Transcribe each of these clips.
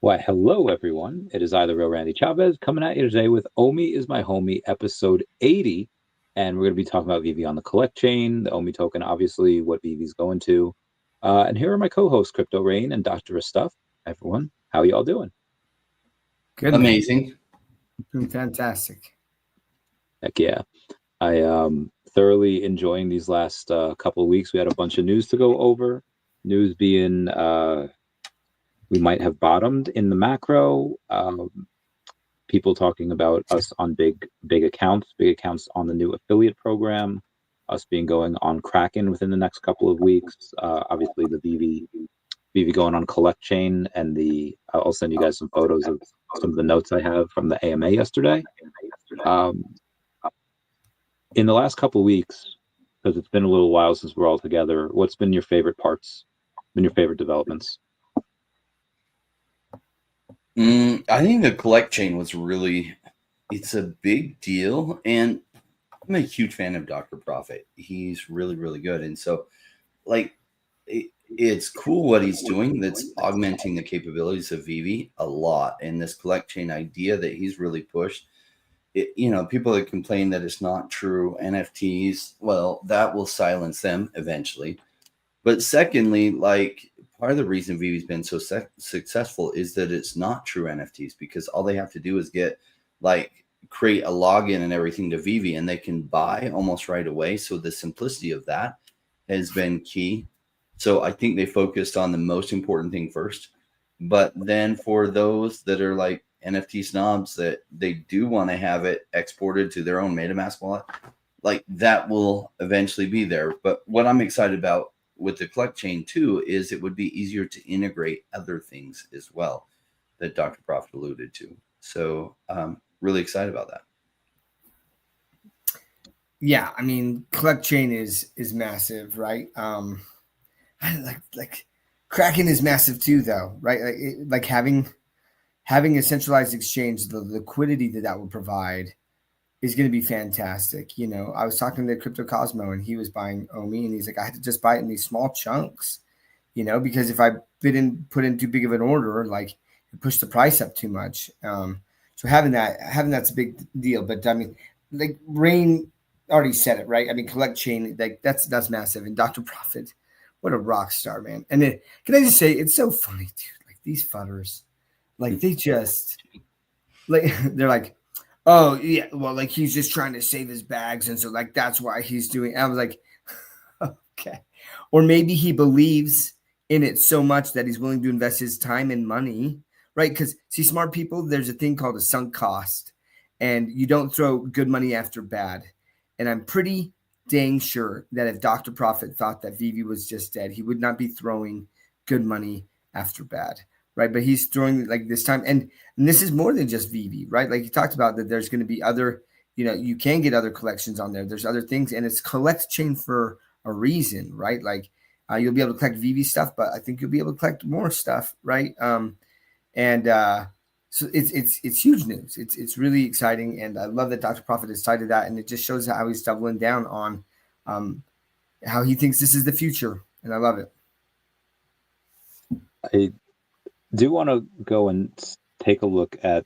Why, hello everyone. It is I, the real Randy Chavez, coming at you today with OMI is my homie, episode 80. And we're going to be talking about VeVe on the collect chain, the OMI token, obviously, what VeVe's going to. And here are my co-hosts, Crypto Rain and Dr. Stuff. Everyone, how y'all doing? Good, man. Amazing. Doing fantastic. Heck yeah. I thoroughly enjoying these last couple of weeks. We had a bunch of news to go over. News being we might have bottomed in the macro. People talking about us on big accounts on the new affiliate program, us being going on Kraken within the next couple of weeks. Obviously, the VeVe going on collect chain, and I'll send you guys some photos of some of the notes I have from the AMA yesterday. In the last couple of weeks, because it's been a little while since we're all together, what's been your favorite parts? Been your favorite developments? I think the collect chain was it's a big deal. And I'm a huge fan of Dr. Profit. He's really, really good. And so, it's cool what he's doing that's augmenting the capabilities of VeVe a lot. And this collect chain idea that he's really pushed, people that complain that it's not true NFTs, well, that will silence them eventually. But secondly, part of the reason VeVe's been so successful is that it's not true NFTs, because all they have to do is create a login and everything to VeVe, and they can buy almost right away. So the simplicity of that has been key. So I think they focused on the most important thing first. But then for those that are like NFT snobs that they do want to have it exported to their own MetaMask wallet, that will eventually be there. But what I'm excited about with the collect chain too is it would be easier to integrate other things as well that Dr. Profit alluded to. So really excited about that. Yeah, I mean, collect chain is massive, right? Like Kraken is massive too, though, right? Like having a centralized exchange, the liquidity that will provide is going to be fantastic. I was talking to Crypto Cosmo, and he was buying OMI, and he's like, I had to just buy it in these small chunks, because if I put in too big of an order, like it pushed the price up too much. So having that's a big deal. But I mean, like Rain already said it, right? I mean, collect chain, like that's massive. And Dr. Profit, what a rock star, man. And then can I just say, it's so funny, dude. Like these fudders, like they just like they're like, oh yeah, well, like he's just trying to save his bags, and so like that's why he's doing. I was like, okay, or maybe he believes in it so much that he's willing to invest his time and money, right? Because see, smart people, there's a thing called a sunk cost, and you don't throw good money after bad. And I'm pretty dang sure that if Dr. Profit thought that VeVe was just dead, he would not be throwing good money after bad, right? But he's throwing like this time, and this is more than just VeVe, right? Like you talked about that there's going to be other, you can get other collections on there. There's other things, and it's collect chain for a reason, right? Like you'll be able to collect VeVe stuff, but I think you'll be able to collect more stuff, right? And so it's huge news. It's really exciting, and I love that Dr. Profit is tied to that, and it just shows how he's doubling down on how he thinks this is the future, and I love it. I do want to go and take a look at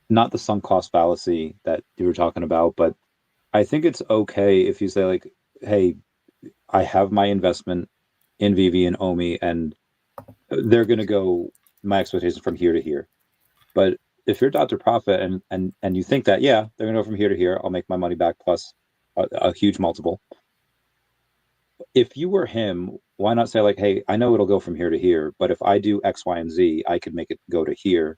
not the sunk cost fallacy that you were talking about, but I think it's okay if you say like, hey, I have my investment in VeVe and OMI, and they're going to go my expectations from here to here. But if you're Dr. Profit and you think that, yeah, they're going to go from here to here, I'll make my money back plus a huge multiple. If you were him, why not say like, hey, I know it'll go from here to here, but if I do X, Y, and Z, I could make it go to here.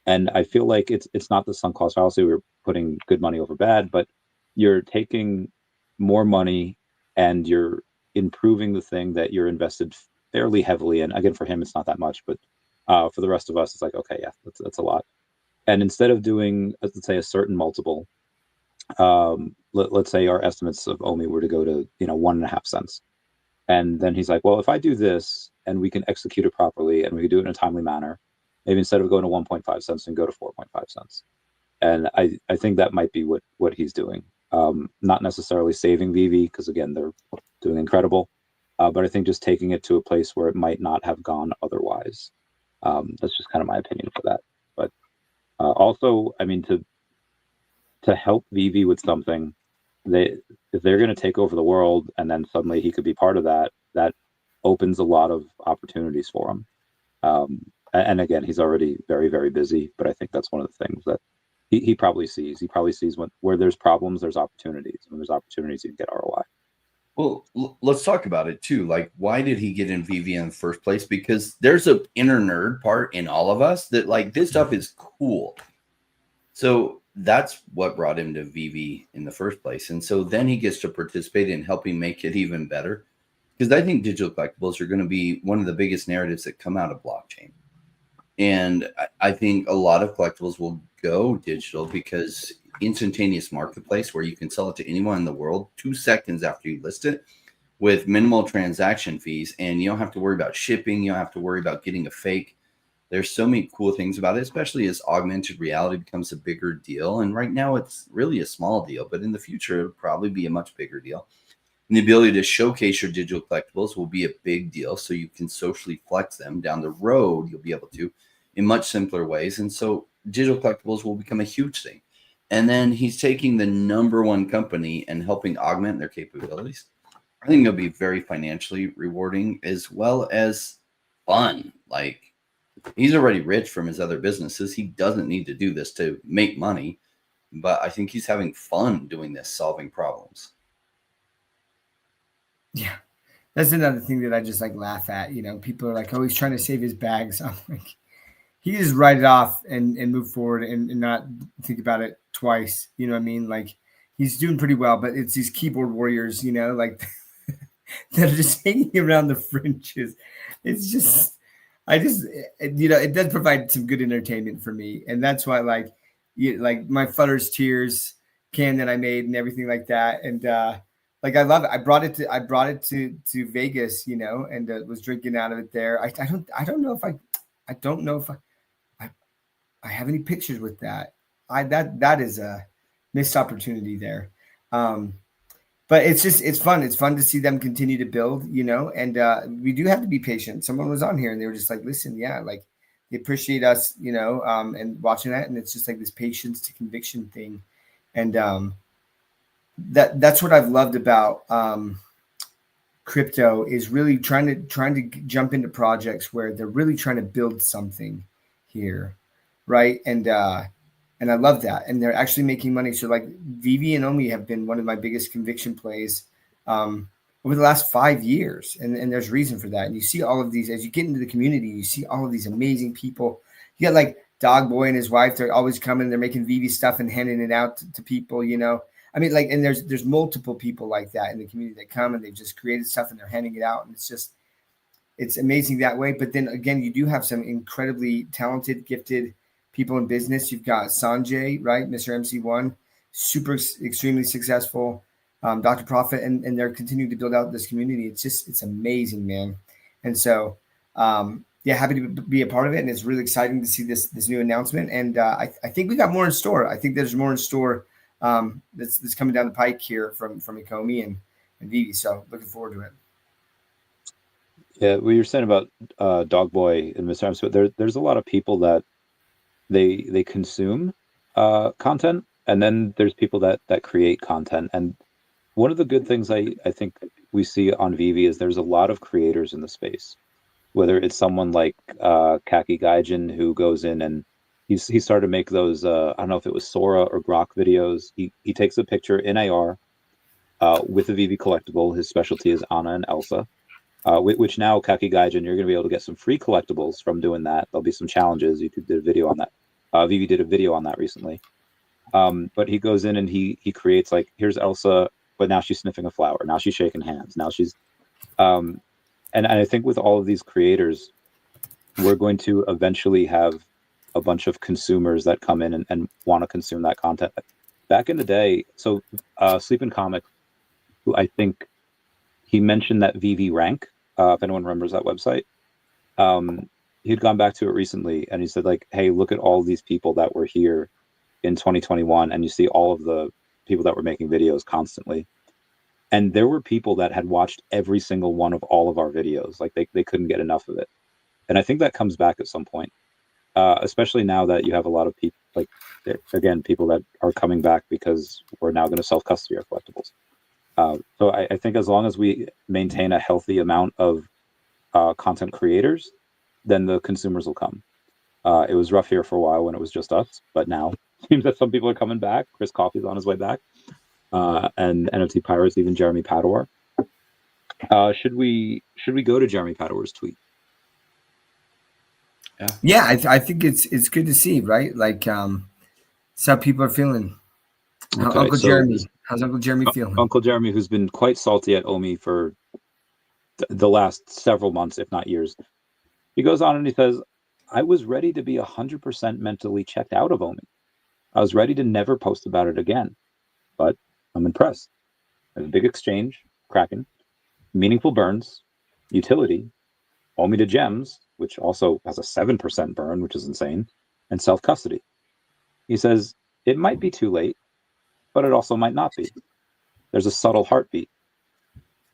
And I feel like it's not the sunk cost fallacy. We're putting good money over bad, but you're taking more money and you're improving the thing that you're invested fairly heavily in. Again, for him, it's not that much, but for the rest of us, it's like, okay, yeah, that's a lot. And instead of doing, let's say, a certain multiple, let's say our estimates of OMI were to go to 1.5 cents, and then he's like, well, if I do this and we can execute it properly and we can do it in a timely manner, maybe instead of going to 1.5 cents and go to 4.5 cents. And I think that might be what he's doing. Not necessarily saving VeVe, because again, they're doing incredible. But I think just taking it to a place where it might not have gone otherwise. That's just kind of my opinion for that. But also, I mean, to help VeVe with something, if they're going to take over the world, and then suddenly he could be part of that, that opens a lot of opportunities for him. And again, he's already very, very busy, but I think that's one of the things that he probably sees. He probably sees where there's problems, there's opportunities. When there's opportunities, you can get ROI. Well, let's talk about it too. Like, why did he get in VeVe in the first place? Because there's a inner nerd part in all of us that like this stuff is cool. So that's what brought him to VeVe in the first place. And so then he gets to participate in helping make it even better. Because I think digital collectibles are going to be one of the biggest narratives that come out of blockchain. And I think a lot of collectibles will go digital because instantaneous marketplace where you can sell it to anyone in the world 2 seconds after you list it with minimal transaction fees. And you don't have to worry about shipping. You don't have to worry about getting a fake. There's so many cool things about it, especially as augmented reality becomes a bigger deal. And right now it's really a small deal, but in the future, it'll probably be a much bigger deal. And the ability to showcase your digital collectibles will be a big deal. So you can socially flex them down the road. You'll be able to in much simpler ways. And so digital collectibles will become a huge thing. And then he's taking the number one company and helping augment their capabilities. I think it'll be very financially rewarding as well as fun. Like, he's already rich from his other businesses. He doesn't need to do this to make money, but I think he's having fun doing this, solving problems. Yeah. That's another thing that I just like laugh at. You know, people are like, oh, he's trying to save his bags. I'm like, he just write it off and move forward and not think about it twice. You know what I mean? Like, he's doing pretty well, but it's these keyboard warriors, you know, like that are just hanging around the fringes. It's just, you know, it does provide some good entertainment for me. And that's why, like my Futter's Tears can that I made and everything like that. And, like, I love it. I brought it to Vegas, you know, and was drinking out of it there. I don't know if I have any pictures with that. That is a missed opportunity there. But it's fun. It's fun to see them continue to build, you know, and we do have to be patient. Someone was on here and they were just like, listen, yeah, like they appreciate us, you know, and watching that. And it's just like this patience to conviction thing. And that's what I've loved about crypto is really trying to jump into projects where they're really trying to build something here. Right. And I love that. And they're actually making money. So like VeVe and OMI have been one of my biggest conviction plays over the last 5 years. And there's reason for that. And you see all of these, as you get into the community, you see all of these amazing people. You got like Dog Boy and his wife, they're always coming, they're making VeVe stuff and handing it out to people, you know. I mean, like, and there's multiple people like that in the community that come and they've just created stuff and they're handing it out. And it's amazing that way. But then again, you do have some incredibly talented, gifted people in business. You've got Sanjay, right? Mr. MC1, super, extremely successful, Dr. Profit, and they're continuing to build out this community. It's amazing, man. And so, yeah, happy to be a part of it. And it's really exciting to see this new announcement. And I think we got more in store. I think there's more in store that's coming down the pike here from OMI and VeVe. So looking forward to it. Yeah, what you're saying about Dog Boy and Mr. MC, there's a lot of people that they consume content, and then there's people that create content. And one of the good things I think we see on VeVe is there's a lot of creators in the space, whether it's someone like Kaki Gaijin who goes in and he started to make those I don't know if it was Sora or Grok videos. He takes a picture in AR with a VeVe collectible. His specialty is Anna and Elsa, which now Kaki Gaijin, you're going to be able to get some free collectibles from doing that. There'll be some challenges. YouTube did a video on that. VeVe did a video on that recently. But he goes in and he creates, like, here's Elsa, but now she's sniffing a flower. Now she's shaking hands. Now she's and I think with all of these creators, we're going to eventually have a bunch of consumers that come in and want to consume that content. Back in the day, so Sleeping Comic, who I think he mentioned that VeVe Rank, if anyone remembers that website, he'd gone back to it recently and he said, like, hey, look at all these people that were here in 2021, and you see all of the people that were making videos constantly. And there were people that had watched every single one of all of our videos. Like they couldn't get enough of it. And I think that comes back at some point, especially now that you have a lot of people, like, again, people that are coming back because we're now going to self-custody our collectibles. So I think as long as we maintain a healthy amount of content creators, then the consumers will come. It was rough here for a while when it was just us, but now it seems that some people are coming back. Chris Coffey's on his way back, and NFT Pirates, even Jeremy Pador. Should we go to Jeremy Pador's tweet? Yeah, I think it's good to see, right? Like, it's how people are feeling. Okay, Uncle Jeremy, how's Uncle Jeremy feeling? Uncle Jeremy, who's been quite salty at OMI for the last several months, if not years, he goes on and he says, "I was ready to be 100% mentally checked out of OMI. I was ready to never post about it again, but I'm impressed. There's a big exchange, Kraken, meaningful burns, utility, OMI to gems, which also has a 7% burn, which is insane, and self-custody." He says, "It might be too late, but it also might not be. There's a subtle heartbeat."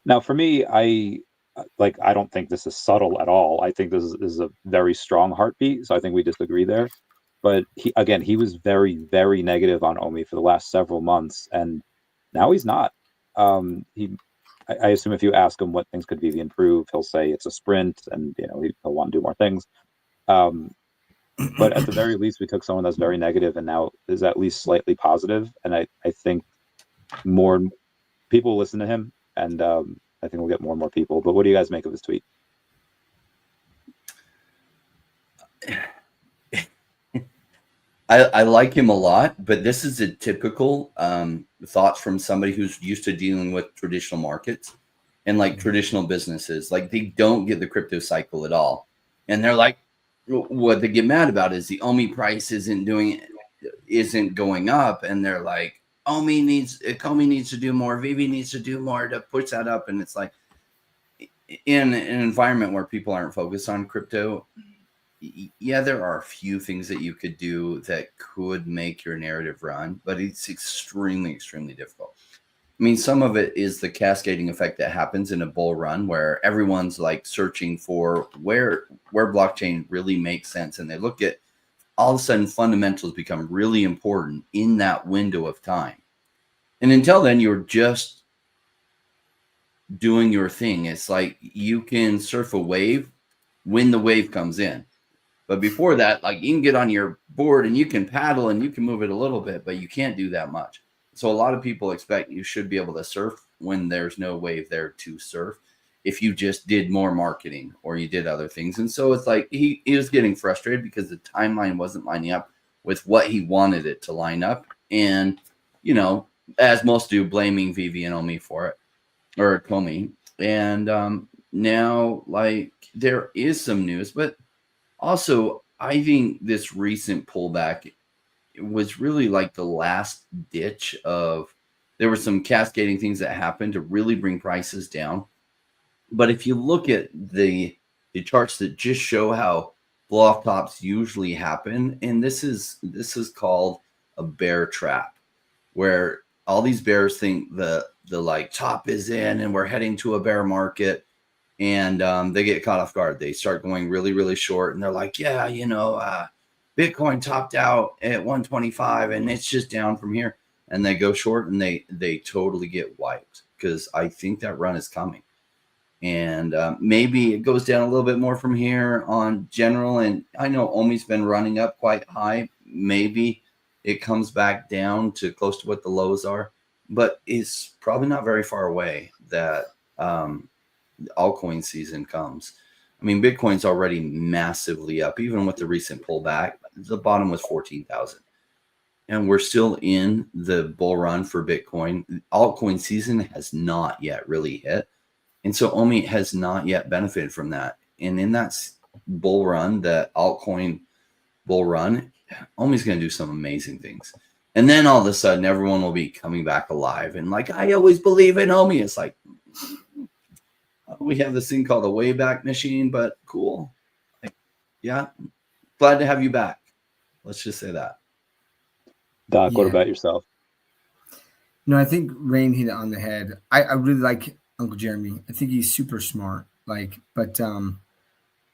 Now, for me, I don't think this is subtle at all. I think this is a very strong heartbeat. So I think we disagree there. But he was very, very negative on OMI for the last several months, and now he's not. I assume if you ask him what things could VeVe improve, he'll say it's a sprint, and he'll want to do more things. But at the very least, we took someone that's very negative and now is at least slightly positive, and I think more people listen to him, and I think we'll get more and more people. But what do you guys make of his tweet? I like him a lot, but this is a typical thoughts from somebody who's used to dealing with traditional markets and like traditional businesses. Like, they don't get the crypto cycle at all, and they're like, what they get mad about is the OMI price isn't going up, and they're like, OMI needs to do more, VeVe needs to do more to push that up. And it's like, in an environment where people aren't focused on crypto, yeah, there are a few things that you could do that could make your narrative run, but it's extremely, extremely difficult. I mean, some of it is the cascading effect that happens in a bull run where everyone's like searching for where blockchain really makes sense. And they look at, all of a sudden, fundamentals become really important in that window of time. And until then, you're just doing your thing. It's like you can surf a wave when the wave comes in. But before that, like, you can get on your board and you can paddle and you can move it a little bit, but you can't do that much. So a lot of people expect you should be able to surf when there's no wave there to surf if you just did more marketing or you did other things. And so it's like he was getting frustrated because the timeline wasn't lining up with what he wanted it to line up. And, as most do, blaming VeVe and OMI for it, or Comey. And now, like, there is some news, but also, I think this recent pullback was really like the last ditch of, there were some cascading things that happened to really bring prices down. But if you look at the charts that just show how blow-off tops usually happen, and this is called a bear trap, where all these bears think the like top is in and we're heading to a bear market. And they get caught off guard. They start going really, really short, and they're like, yeah, Bitcoin topped out at 125 and it's just down from here. And they go short and they totally get wiped, because I think that run is coming. And maybe it goes down a little bit more from here on general. And I know OMI's been running up quite high. Maybe it comes back down to close to what the lows are, but it's probably not very far away that altcoin season comes. I mean, Bitcoin's already massively up, even with the recent pullback. The bottom was 14,000, and we're still in the bull run for Bitcoin. Altcoin season has not yet really hit, and so OMI has not yet benefited from that. And in that bull run, the altcoin bull run, OMI's going to do some amazing things. And then all of a sudden, everyone will be coming back alive and like, I always believe in OMI. It's like, we have this thing called a Wayback Machine, but cool. Like, yeah, glad to have you back. Let's just say that. Doc, what about yourself? No, I think Rain hit it on the head. I really like Uncle Jeremy. I think he's super smart. But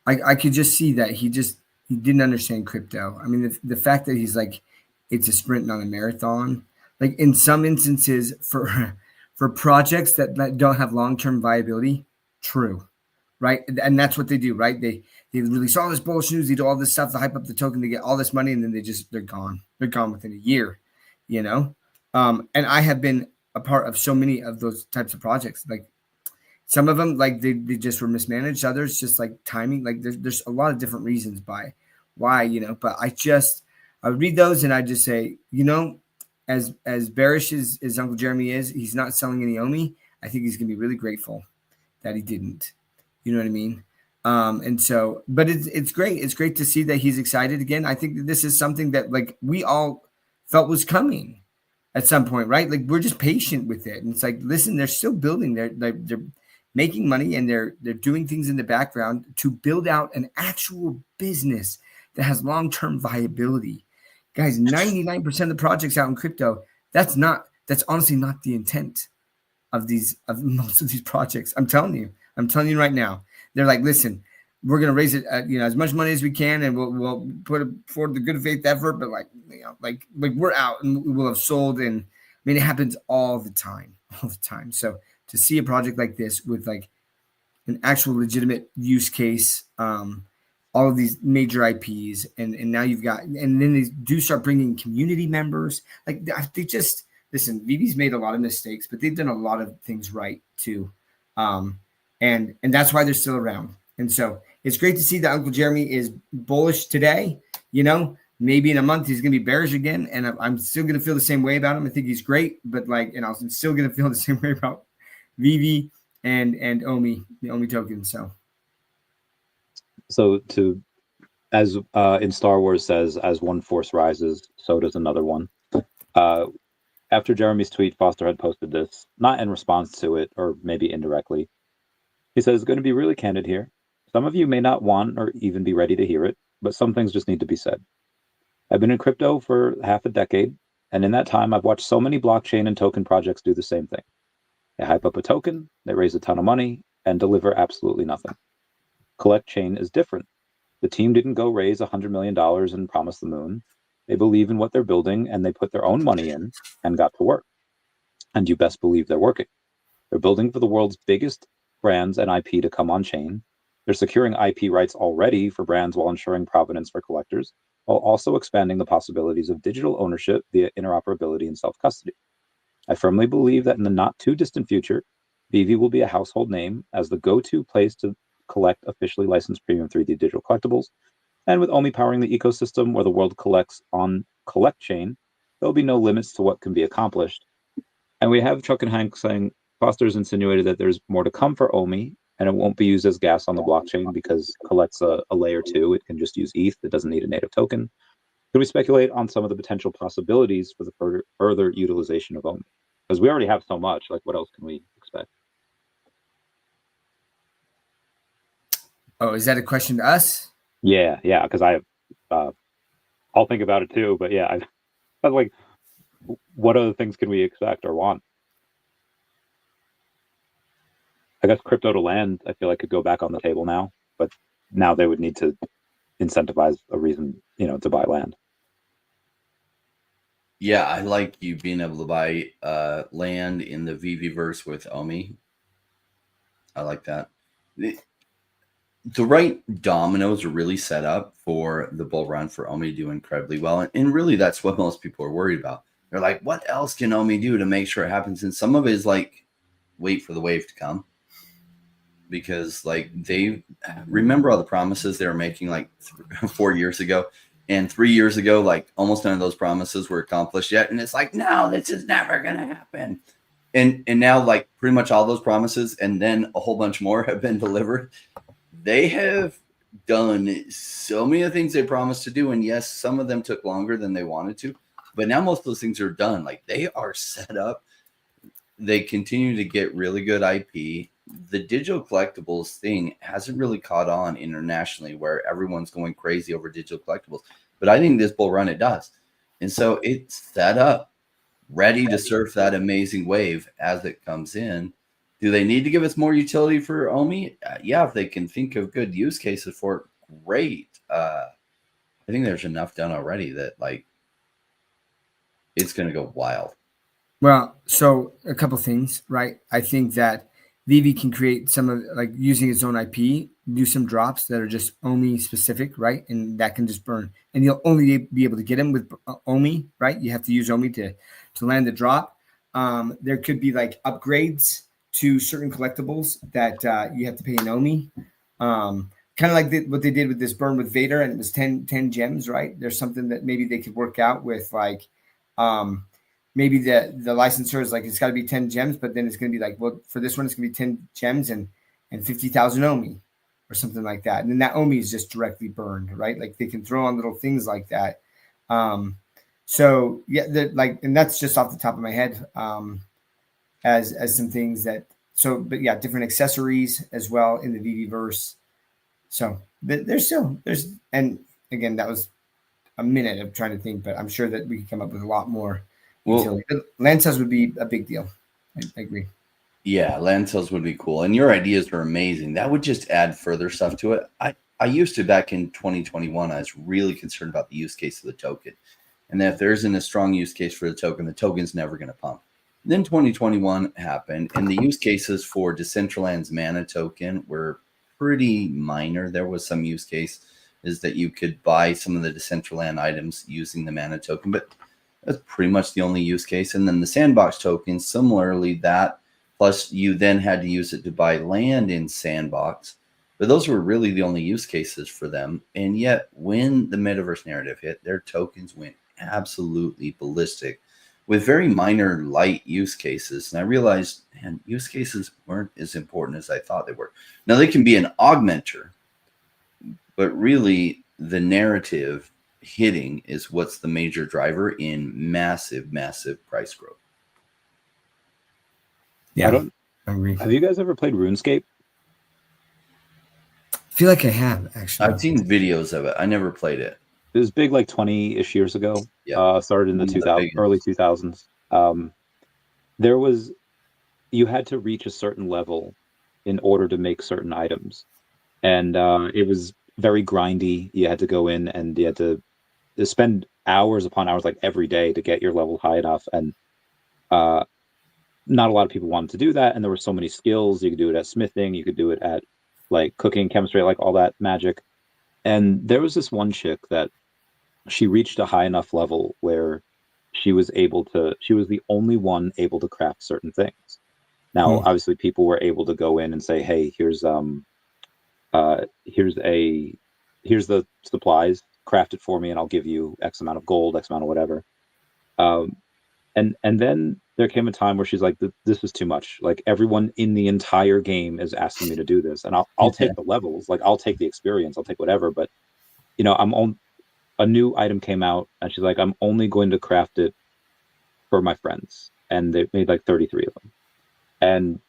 I I could just see that he didn't understand crypto. I mean, the fact that he's like, it's a sprint, not a marathon. Like in some instances, for projects that don't have long term viability, true, right? And that's what they do, right? They release all this bullshit news, they do all this stuff to hype up the token, they get all this money, and then they're gone. They're gone within a year, you know. And I have been a part of so many of those types of projects. Like some of them, like they just were mismanaged. Others just like timing. Like there's a lot of different reasons why, you know. But I read those and I just say, you know, as bearish as Uncle Jeremy is, he's not selling any OMI. I think he's gonna be really grateful that he didn't. You know what I mean? And so, but it's great. It's great to see that he's excited again. I think that this is something that like we all felt was coming at some point, right? Like we're just patient with it. And it's like, listen, they're still building. They're making money and they're doing things in the background to build out an actual business that has long-term viability. Guys, 99% of the projects out in crypto, that's honestly not the intent of most of these projects. I'm telling you right now. They're like, listen, we're going to raise it, as much money as we can, and we'll put it forward the good faith effort. But like we're out and we'll have sold. And I mean, it happens all the time. So to see a project like this with like an actual legitimate use case, all of these major IPs, and now you've got, and then they do start bringing community members. Like they just listen. VeVe's made a lot of mistakes, but they've done a lot of things right too, and that's why they're still around. And so it's great to see that Uncle Jeremy is bullish today. You know, maybe in a month he's going to be bearish again, and I'm still going to feel the same way about him. I think he's great, but like, and I'm still going to feel the same way about VeVe and OMI, the OMI token. So as in Star Wars says, as one force rises, so does another one. After Jeremy's tweet, Foster had posted this, not in response to it, or maybe indirectly. He says, going to be really candid here. Some of you may not want or even be ready to hear it, but some things just need to be said. I've been in crypto for half a decade, and in that time, I've watched so many blockchain and token projects do the same thing. They hype up a token, they raise a ton of money, and deliver absolutely nothing. Collect Chain is different. The team didn't go raise $100 million and promise the moon. They believe in what they're building, and they put their own money in and got to work. And you best believe they're working. They're building for the world's biggest brands and IP to come on chain. They're securing IP rights already for brands while ensuring provenance for collectors, while also expanding the possibilities of digital ownership via interoperability and self-custody. I firmly believe that in the not too distant future, VeVe will be a household name as the go-to place to collect officially licensed premium 3D digital collectibles. And with OMI powering the ecosystem where the world collects on Collect Chain, there'll be no limits to what can be accomplished. And we have Chuck and Hank saying, Foster's insinuated that there's more to come for OMI, and it won't be used as gas on the blockchain because Collect's a layer 2. It can just use ETH. It doesn't need a native token. Could we speculate on some of the potential possibilities for the further utilization of OMI? Because we already have so much. Like, what else can we expect? Oh, is that a question to us? Yeah, because I'll think about it too. But yeah, I'm like, what other things can we expect or want? I guess crypto to land, I feel like could go back on the table now, but now they would need to incentivize a reason, to buy land. Yeah, I like you being able to buy land in the VeVeverse with OMI. I like that. The right dominoes are really set up for the bull run for OMI to do incredibly well. And really, that's what most people are worried about. They're like, what else can OMI do to make sure it happens? And some of it is like, wait for the wave to come. Because like they remember all the promises they were making like 4 years ago. And 3 years ago, like almost none of those promises were accomplished yet. And it's like, no, this is never going to happen. And now like pretty much all those promises and then a whole bunch more have been delivered. They have done so many of the things they promised to do. And yes, some of them took longer than they wanted to. But now most of those things are done. Like they are set up. They continue to get really good IP. The digital collectibles thing hasn't really caught on internationally where everyone's going crazy over digital collectibles. But I think this bull run, it does. And so it's set up, ready to surf that amazing wave as it comes in. Do they need to give us more utility for OMI? Yeah, if they can think of good use cases for it, great. I think there's enough done already that like it's going to go wild. Well, so a couple things, right? I think that VeVe can create some of like using its own IP, do some drops that are just OMI specific, right? And that can just burn. And you'll only be able to get them with OMI, right? You have to use OMI to land the drop. There could be like upgrades to certain collectibles that you have to pay an OMI. Kind of like what they did with this burn with Vader, and it was 10 gems, right? There's something that maybe they could work out with like maybe the licensor is like, it's got to be 10 gems, but then it's going to be like, well, for this one, it's going to be 10 gems and 50,000 OMI or something like that. And then that OMI is just directly burned, right? Like they can throw on little things like that. So yeah, like, and that's just off the top of my head as some things that, so, but yeah, different accessories as well in the VeVeverse. So there's, and again, that was a minute of trying to think, but I'm sure that we can come up with a lot more. Well, land sales would be a big deal. I agree. Yeah, land sales would be cool. And your ideas are amazing. That would just add further stuff to it. I used to, back in 2021, I was really concerned about the use case of the token. And that if there isn't a strong use case for the token's never going to pump. Then 2021 happened, and the use cases for Decentraland's mana token were pretty minor. There was some use case is that you could buy some of the Decentraland items using the mana token, but that's pretty much the only use case. And then the sandbox token, similarly, that plus you then had to use it to buy land in sandbox. But those were really the only use cases for them. And yet when the metaverse narrative hit, their tokens went absolutely ballistic with very minor light use cases. And I realized, man, use cases weren't as important as I thought they were. Now they can be an augmenter, but really the narrative hitting is what's the major driver in massive price growth. Yeah, I agree. Have you guys ever played RuneScape? I feel like I have, actually. I've seen videos of it. I never played it. It was big like 20-ish years ago. Yeah. Started in the early 2000s. You had to reach a certain level in order to make certain items. And it was very grindy. You had to go in and you had to spend hours upon hours, like every day, to get your level high enough. And not a lot of people wanted to do that. And there were so many skills. You could do it at smithing. You could do it at like cooking, chemistry, like all that magic. And there was this one chick that she reached a high enough level where she was the only one able to craft certain things. Now, obviously people were able to go in and say, hey, here's the supplies, craft it for me and I'll give you X amount of gold, X amount of whatever. And then there came a time where she's like, this is too much. Like everyone in the entire game is asking me to do this, and I'll take the levels, like I'll take the experience, I'll take whatever. But you know, a new item came out, and she's like, I'm only going to craft it for my friends, and they made like 33 of them. And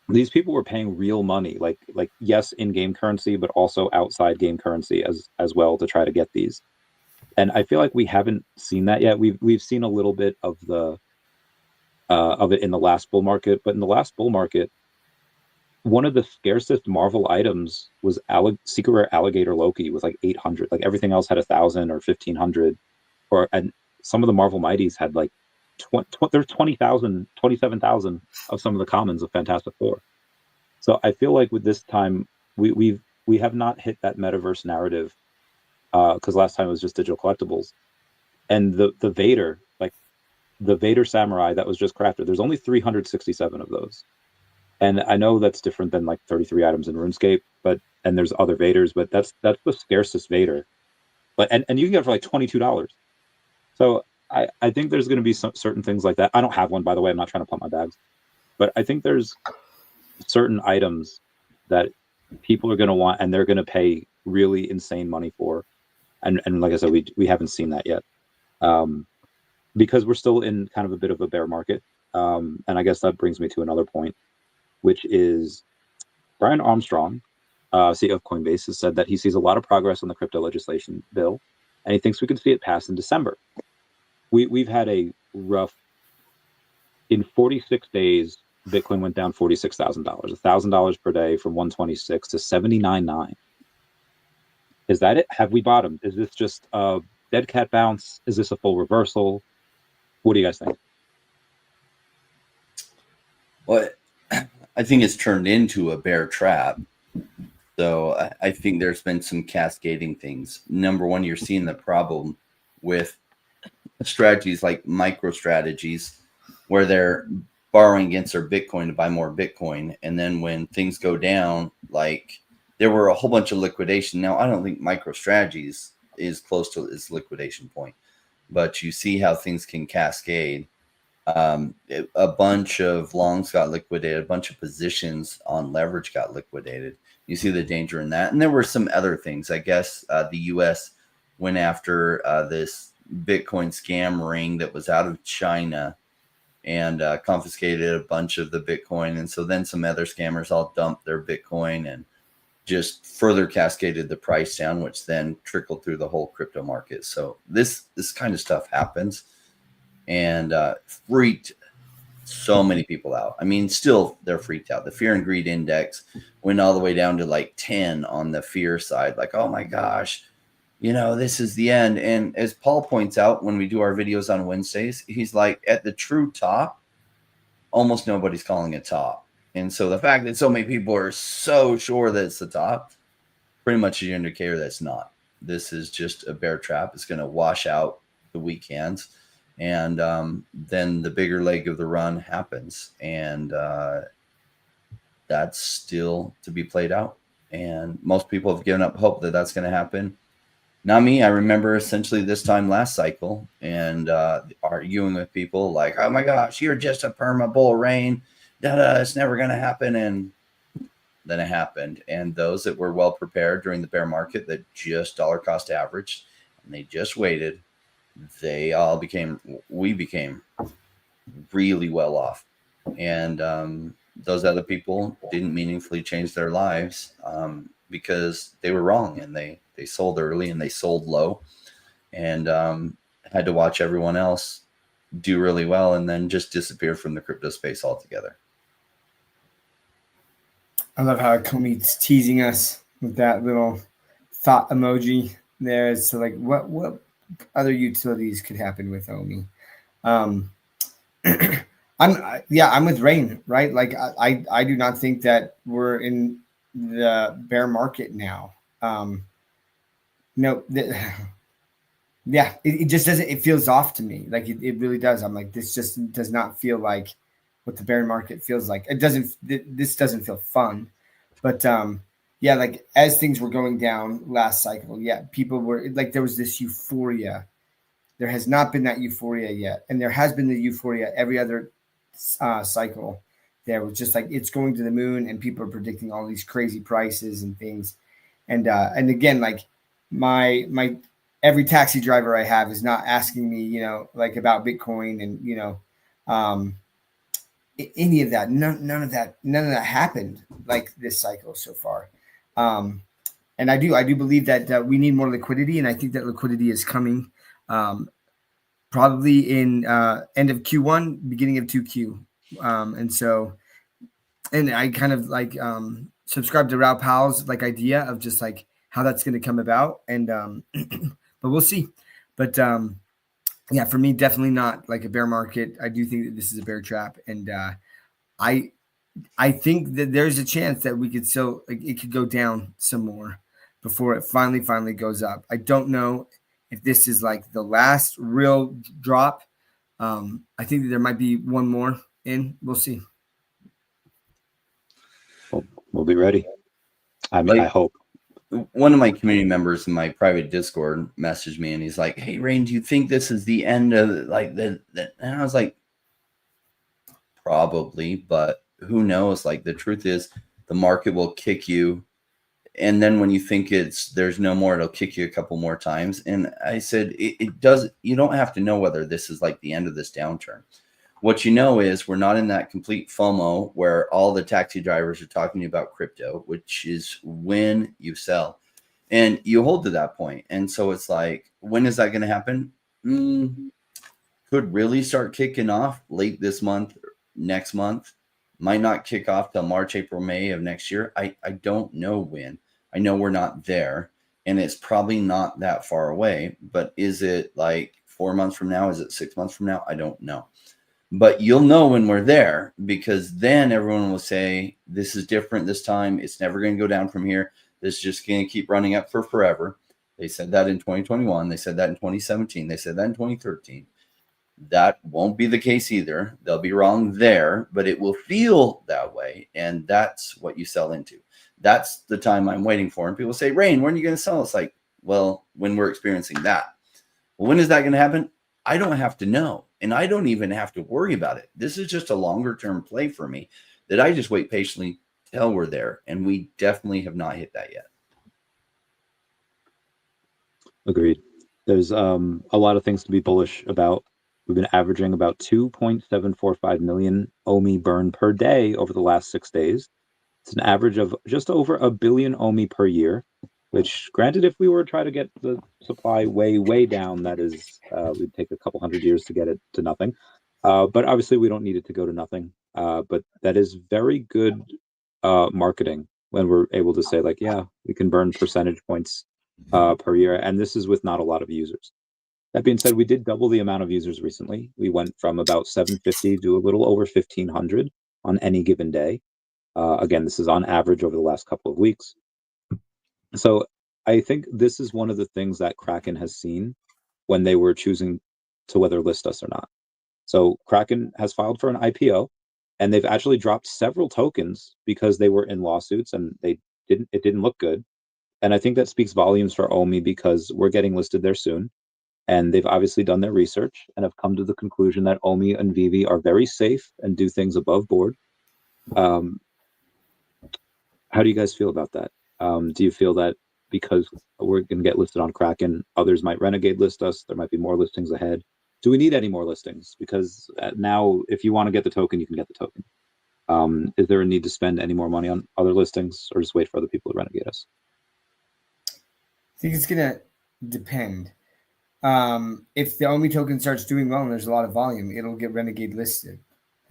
these people were paying real money, like yes, in-game currency, but also outside game currency as well to try to get these. And I feel like we haven't seen that yet. We've seen a little bit of it in the last bull market, but in the last bull market, one of the scarcest Marvel items was Secret Rare Alligator Loki with like 800. Like everything else had 1,000 or 1,500, and some of the Marvel Mighties had like there's 20,000, 27,000 of some of the commons of Fantastic Four. So I feel like with this time we have not hit that metaverse narrative because last time it was just digital collectibles, and the Vader, like the Vader Samurai that was just crafted, there's only 367 of those. And I know that's different than like 33 items in RuneScape, and there's other Vaders, but that's the scarcest Vader. But and you can get it for like $22. So I think there's going to be some certain things like that. I don't have one, by the way. I'm not trying to pump my bags, but I think there's certain items that people are going to want, and they're going to pay really insane money for. And like I said, we haven't seen that yet, because we're still in kind of a bit of a bear market. And I guess that brings me to another point, which is Brian Armstrong, CEO of Coinbase, has said that he sees a lot of progress on the crypto legislation bill, and he thinks we could see it pass in December. We've had a rough, in 46 days, Bitcoin went down $46,000, $1,000 per day from 126 to 79.9. Is that it? Have we bottomed? Is this just a dead cat bounce? Is this a full reversal? What do you guys think? Well, I think it's turned into a bear trap. So I think there's been some cascading things. Number one, you're seeing the problem with strategies like micro strategies where they're borrowing against their Bitcoin to buy more Bitcoin. And then when things go down, like there were a whole bunch of liquidation. Now, I don't think micro strategies is close to its liquidation point, but you see how things can cascade. A bunch of longs got liquidated, a bunch of positions on leverage got liquidated. You see the danger in that. And there were some other things. I guess the US went after this Bitcoin scam ring that was out of China and confiscated a bunch of the Bitcoin. And so then some other scammers all dumped their Bitcoin and just further cascaded the price down, which then trickled through the whole crypto market. So this kind of stuff happens and freaked so many people out. I mean, still they're freaked out. The fear and greed index went all the way down to like 10 on the fear side. Like, oh my gosh, this is the end. And as Paul points out, when we do our videos on Wednesdays, he's like, at the true top, almost nobody's calling it top. And so the fact that so many people are so sure that it's the top, pretty much an indicator that's not. This is just a bear trap. It's going to wash out the weekends. And then the bigger leg of the run happens. And that's still to be played out. And most people have given up hope that that's going to happen. Not me. I remember essentially this time last cycle and arguing with people like, oh my gosh, you're just a perma bull rain. It's never going to happen. And then it happened. And those that were well prepared during the bear market that just dollar cost averaged and they just waited, we became really well off. And those other people didn't meaningfully change their lives because they were wrong and they sold early and they sold low and had to watch everyone else do really well and then just disappear from the crypto space altogether. I love how Comey's teasing us with that little thought emoji there. So like what other utilities could happen with OMI? I'm with Rain, right? Like I do not think that we're in the bear market now. It just doesn't, it feels off to me. Like it really does. I'm like, this just does not feel like what the bear market feels like. This doesn't feel fun, but like as things were going down last cycle, people were like, there was this euphoria. There has not been that euphoria yet. And there has been the euphoria every other cycle. There was just like, it's going to the moon and people are predicting all these crazy prices and things. And again, like my every taxi driver I have is not asking me, like about Bitcoin and, any of that. None of that happened like this cycle so far. And I do believe that we need more liquidity. And I think that liquidity is coming probably in end of Q1, beginning of 2Q. And I kind of like subscribe to Rao Powell's like idea of just like how that's going to come about. And but we'll see. But for me, definitely not like a bear market. I do think that this is a bear trap. And I think that there's a chance that we could still, like, it could go down some more before it finally goes up. I don't know if this is like the last real drop. I think that there might be one more in. We'll see. We'll be ready. I mean, I hope. One of my community members in my private Discord messaged me and he's like, hey, Rain, do you think this is the end of like the and I was like, probably, but who knows? Like the truth is the market will kick you. And then when you think there's no more, it'll kick you a couple more times. And I said, it does. You don't have to know whether this is like the end of this downturn. What you know is we're not in that complete FOMO where all the taxi drivers are talking about crypto, which is when you sell and you hold to that point. And so it's like, when is that going to happen? Could really start kicking off late this month, next month, Might not kick off till March, April, May of next year. I don't know when. I know we're not there, and it's probably not that far away, but is it like 4 months from now? Is it 6 months from now? I don't know. But you'll know when we're there, because then everyone will say, this is different this time. It's never going to go down from here. This is just going to keep running up for forever. They said that in 2021. They said that in 2017. They said that in 2013. That won't be the case either. They'll be wrong there, but it will feel that way. And that's what you sell into. That's the time I'm waiting for. And people say, Rain, when are you going to sell? It's like, well, when we're experiencing that. Well, when is that going to happen? I don't have to know. And I don't even have to worry about it. This is just a longer term play for me that I just wait patiently till we're there. And we definitely have not hit that yet. Agreed. There's a lot of things to be bullish about. We've been averaging about 2.745 million OMI burn per day over the last 6 days. It's an average of just over a billion OMI per year, which, granted, if we were to try to get the supply way down, that is, we'd take a couple hundred years to get it to nothing. But obviously, we don't need it to go to nothing. But that is very good marketing when we're able to say, like, yeah, we can burn percentage points per year. And this is with not a lot of users. That being said, we did double the amount of users recently. We went from about 750 to a little over 1,500 on any given day. Again, this is on average over the last couple of weeks. So I think this is one of the things that Kraken has seen when they were choosing to whether list us or not. So Kraken has filed for an IPO, and they've actually dropped several tokens because they were in lawsuits and it didn't look good. And I think that speaks volumes for OMI, because we're getting listed there soon. And they've obviously done their research and have come to the conclusion that OMI and VeVe are very safe and do things above board. How do you guys feel about that? Do you feel that because we're going to get listed on Kraken, others might renegade list us? There might be more listings ahead. Do we need any more listings? Because now, if you want to get the token, you can get the token. Is there a need to spend any more money on other listings, or just wait for other people to renegade us? I think it's going to depend. If the OMI token starts doing well and there's a lot of volume, it'll get renegade listed.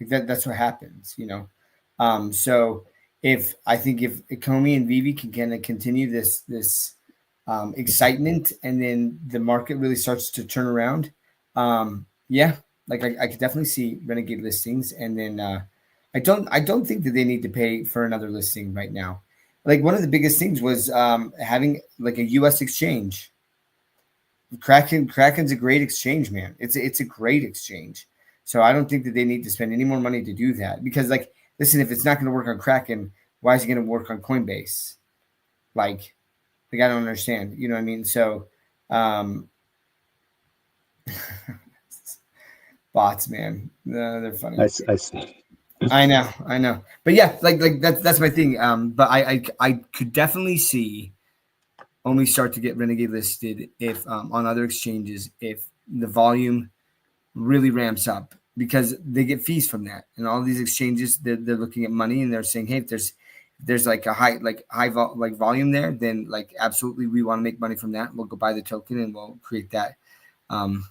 Like that's what happens, you know. So if OMI and VeVe can kind of continue this excitement, and then the market really starts to turn around, yeah, like I could definitely see renegade listings. And then I don't think that they need to pay for another listing right now. Like, one of the biggest things was having like a US exchange. Kraken's a great exchange, man. It's a great exchange. So I don't think that they need to spend any more money to do that, because, like, listen, if it's not going to work on Kraken, why is it going to work on Coinbase? Like I don't understand. You know what I mean? So bots, man, they're funny. I see. I know. But yeah, like that's my thing. But I could definitely see only start to get renegade listed if on other exchanges, if the volume really ramps up, because they get fees from that. And all these exchanges, they're looking at money, and they're saying, hey, if there's like a high volume there, then like absolutely we want to make money from that. We'll go buy the token and we'll create that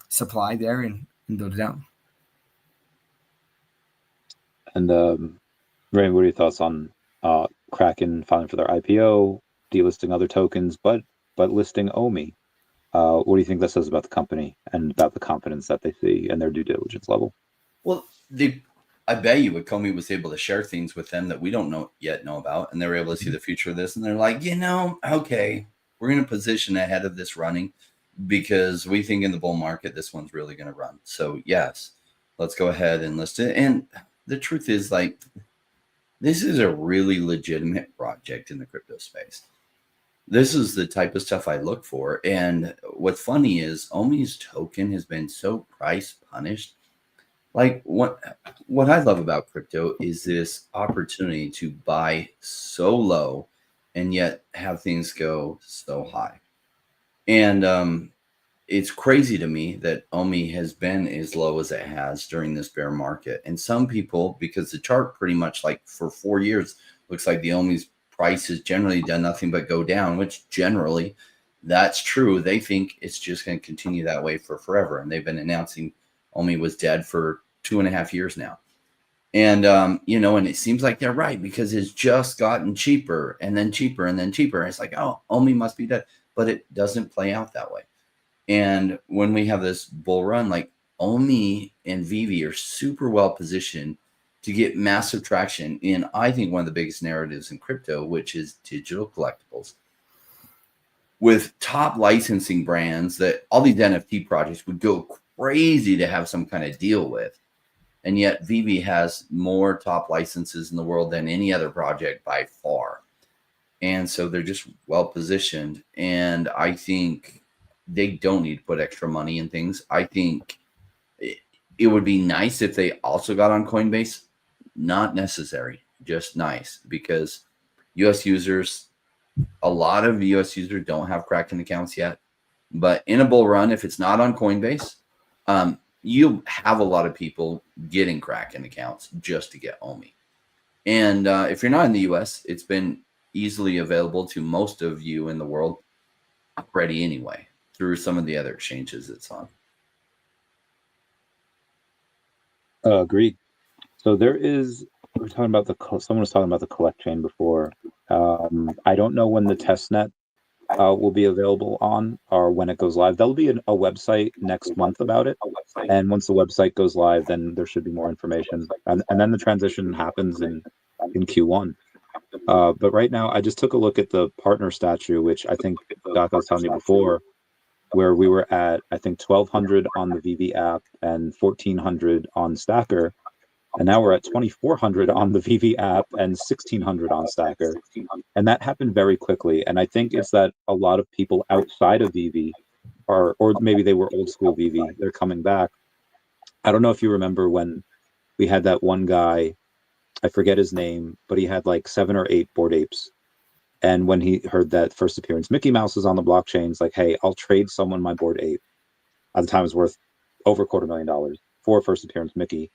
supply there and build it out. And Ray, what are your thoughts on Kraken filing for their IPO, delisting other tokens, but listing OMI? What do you think that says about the company and about the confidence that they see and their due diligence level? Well, I bet you Comey was able to share things with them that we don't know about, and they were able to see the future of this, and they're like, okay, we're in a position ahead of this running, because we think in the bull market this one's really going to run. So yes, let's go ahead and list it. And the truth is, like, this is a really legitimate project in the crypto space. This is the type of stuff I look for. And what's funny is OMI's token has been so price punished. Like, what I love about crypto is this opportunity to buy so low and yet have things go so high. And it's crazy to me that OMI has been as low as it has during this bear market. And some people, because the chart pretty much, like, for 4 years, looks like the OMI's price has generally done nothing but go down, which generally that's true. They think it's just going to continue that way for forever. And they've been announcing OMI was dead for 2.5 years now. And you know, and it seems like they're right because it's just gotten cheaper and then cheaper and then cheaper. And it's like, oh, OMI must be dead, but it doesn't play out that way. And when we have this bull run, like OMI and VeVe are super well positioned to get massive traction in, I think, one of the biggest narratives in crypto, which is digital collectibles. With top licensing brands that all these NFT projects would go crazy to have some kind of deal with. And yet VeVe has more top licenses in the world than any other project by far. And so they're just well positioned. And I think they don't need to put extra money in things. I think it would be nice if they also got on Coinbase. Not necessary, just nice, because US users, a lot of US users don't have Kraken accounts yet. But in a bull run, if it's not on Coinbase, you'll have a lot of people getting Kraken accounts just to get OMI. And if you're not in the US, it's been easily available to most of you in the world already anyway, through some of the other exchanges it's on. Agreed. So we're talking about someone was talking about the collect chain before. I don't know when the testnet will be available on or when it goes live. There'll be a website next month about it. And once the website goes live, then there should be more information. And then the transition happens in Q1. But right now, I just took a look at the partner statue, which I think Doc was telling you before, where we were at, I think, 1,200 on the VeVe app and 1,400 on Stacker. And now we're at 2,400 on the VeVe app and 1,600 on Stacker. And that happened very quickly. And I think it's that a lot of people outside of VeVe or maybe they were old school VeVe, they're coming back. I don't know if you remember when we had that one guy, I forget his name, but he had like 7 or 8 Bored Apes. And when he heard that first appearance, Mickey Mouse is on the blockchain, it's like, hey, I'll trade someone my Bored Ape. At the time, it was worth over $250,000 for first appearance Mickey.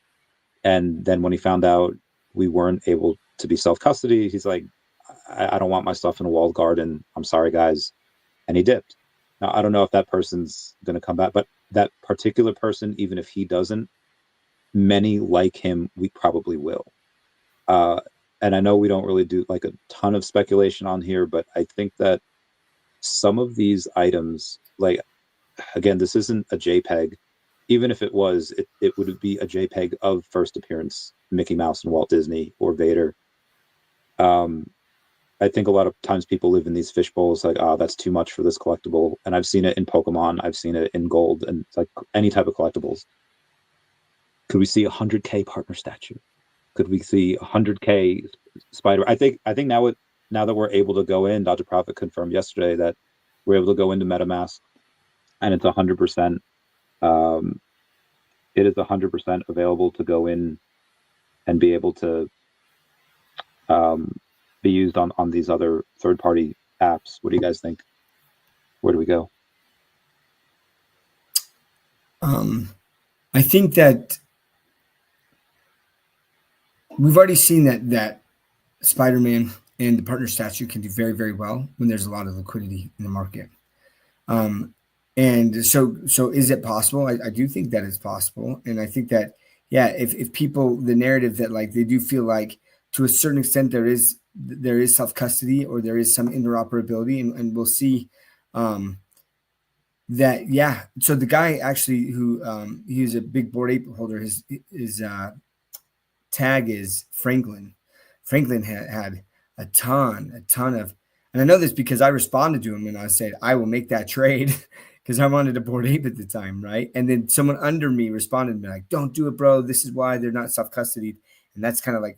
And then when he found out we weren't able to be self-custody, he's like, I don't want my stuff in a walled garden. I'm sorry, guys. And he dipped. Now, I don't know if that person's going to come back, but that particular person, even if he doesn't, many like him, we probably will. And I know we don't really do like a ton of speculation on here, but I think that some of these items, like, again, this isn't a JPEG. Even if it was, it would be a JPEG of first appearance Mickey Mouse and Walt Disney or Vader. I think a lot of times people live in these fish bowls, like, oh, that's too much for this collectible. And I've seen it in Pokemon, I've seen it in gold, and it's like any type of collectibles. Could we see 100K partner statue? Could we see 100K spider? I think now that we're able to go in, Dr. Profit confirmed yesterday that we're able to go into MetaMask, and it's 100%. It is 100% available to go in and be able to be used on these other third-party apps. What do you guys think? Where do we go? I think that we've already seen that Spider-Man and the partner statue can do very, very well when there's a lot of liquidity in the market. And so is it possible? I do think that it's possible. And I think that, yeah, if people, the narrative that like they do feel like to a certain extent there is self-custody or there is some interoperability, and we'll see that, yeah. So the guy actually who he was a big Bored Ape holder, his tag is Franklin. Franklin had a ton of, and I know this because I responded to him and I said, I will make that trade because I wanted a Bored Ape at the time, right? And then someone under me responded and be like, don't do it, bro. This is why they're not self-custodied. And that's kind of like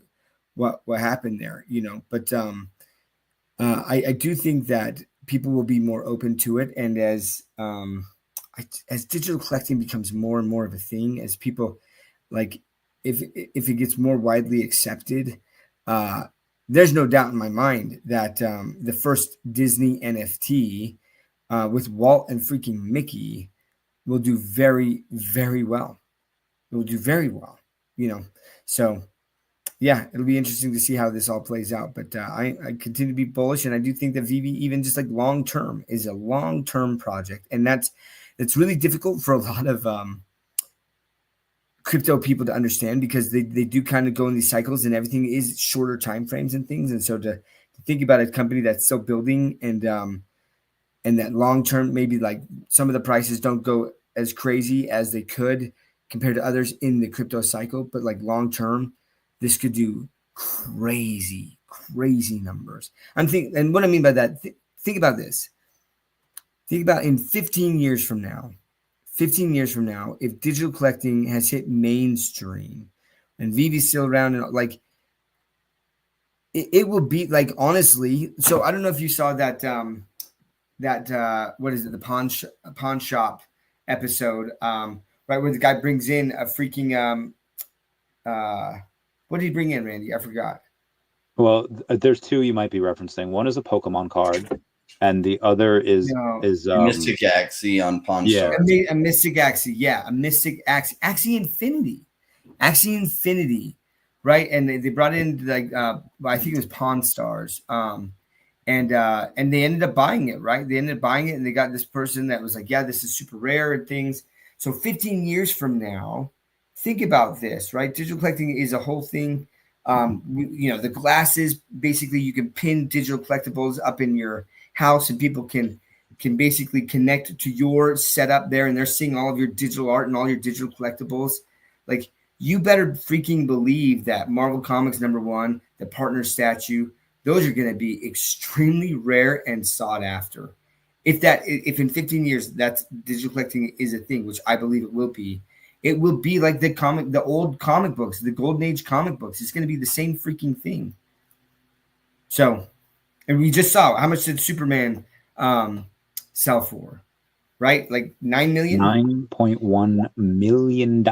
what happened there, you know. But I do think that people will be more open to it. And as digital collecting becomes more and more of a thing, as people like, if it gets more widely accepted, there's no doubt in my mind that the first Disney NFT with Walt and freaking Mickey will do very, very well. It will do very well, you know. So, yeah, it'll be interesting to see how this all plays out. But I continue to be bullish, and I do think that VeVe, even just like long term, is a long term project, and that's really difficult for a lot of crypto people to understand, because they do kind of go in these cycles, and everything is shorter time frames and things. And so to think about a company that's still building, and that long term, maybe like some of the prices don't go as crazy as they could compared to others in the crypto cycle, but like long term, this could do crazy numbers. And what I mean by that, think about this. Think about in 15 years from now, if digital collecting has hit mainstream and VeVe's still around, and like it will be like, honestly. So I don't know if you saw that what is it, the pawn shop episode, right, where the guy brings in a freaking what did he bring in, Randy? I forgot. Well, there's two you might be referencing. One is a Pokemon card, and the other is No. Mystic Axie on Pawn Yeah. Shop. A Mystic Axie, yeah, a Mystic Axie Infinity, right? And they brought in like I think it was Pawn Stars, and they ended up buying it, right? They ended up buying it, and they got this person that was like, yeah, this is super rare and things. So 15 years from now, think about this, right? Digital collecting is a whole thing. The glasses, basically you can pin digital collectibles up in your house, and people can basically connect to your setup there, and they're seeing all of your digital art and all your digital collectibles. Like, you better freaking believe that Marvel Comics #1, the partner statue, those are going to be extremely rare and sought after. If in 15 years that's digital collecting is a thing, which I believe it will be like the old comic books, the golden age comic books. It's going to be the same freaking thing. So, and we just saw how much did Superman sell for, right? Like 9 million, $9.1 million.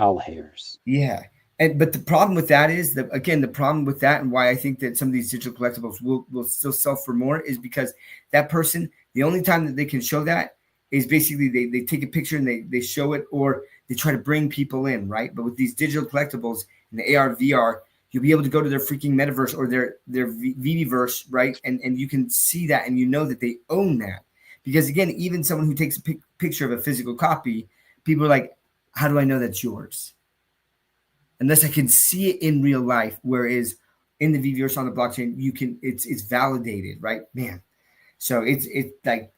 Yeah. But the problem with that is that, again, the problem with that, and why I think that some of these digital collectibles will still sell for more, is because that person, the only time that they can show that is basically they take a picture and they show it, or they try to bring people in, right? But with these digital collectibles and the AR, VR, you'll be able to go to their freaking metaverse or their VeVeverse, right? And you can see that, and you know that they own that. Because, again, even someone who takes a picture of a physical copy, people are like, how do I know that's yours? Unless I can see it in real life, whereas in the VeVeverse on the blockchain, it's validated, right, man? So it's like,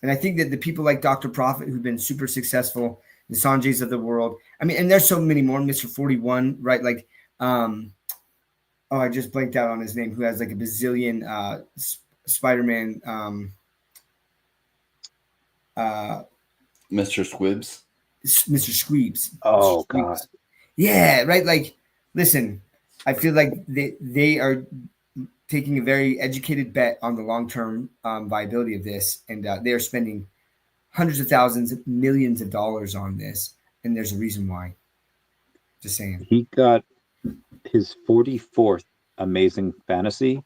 and I think that the people like Dr. Profit, who've been super successful, the Sanjays of the world, I mean, and there's so many more, Mr. 41, right? Like, I just blanked out on his name, who has like a bazillion Spider-Man, Mr. Squibs. Mr. Squeebs. Oh, Mr. Squeebs. God. Yeah, right. Like, listen, I feel like they are taking a very educated bet on the long-term viability of this, and they are spending hundreds of thousands, millions of dollars on this, and there's a reason why. Just saying. He got his 44th Amazing Fantasy,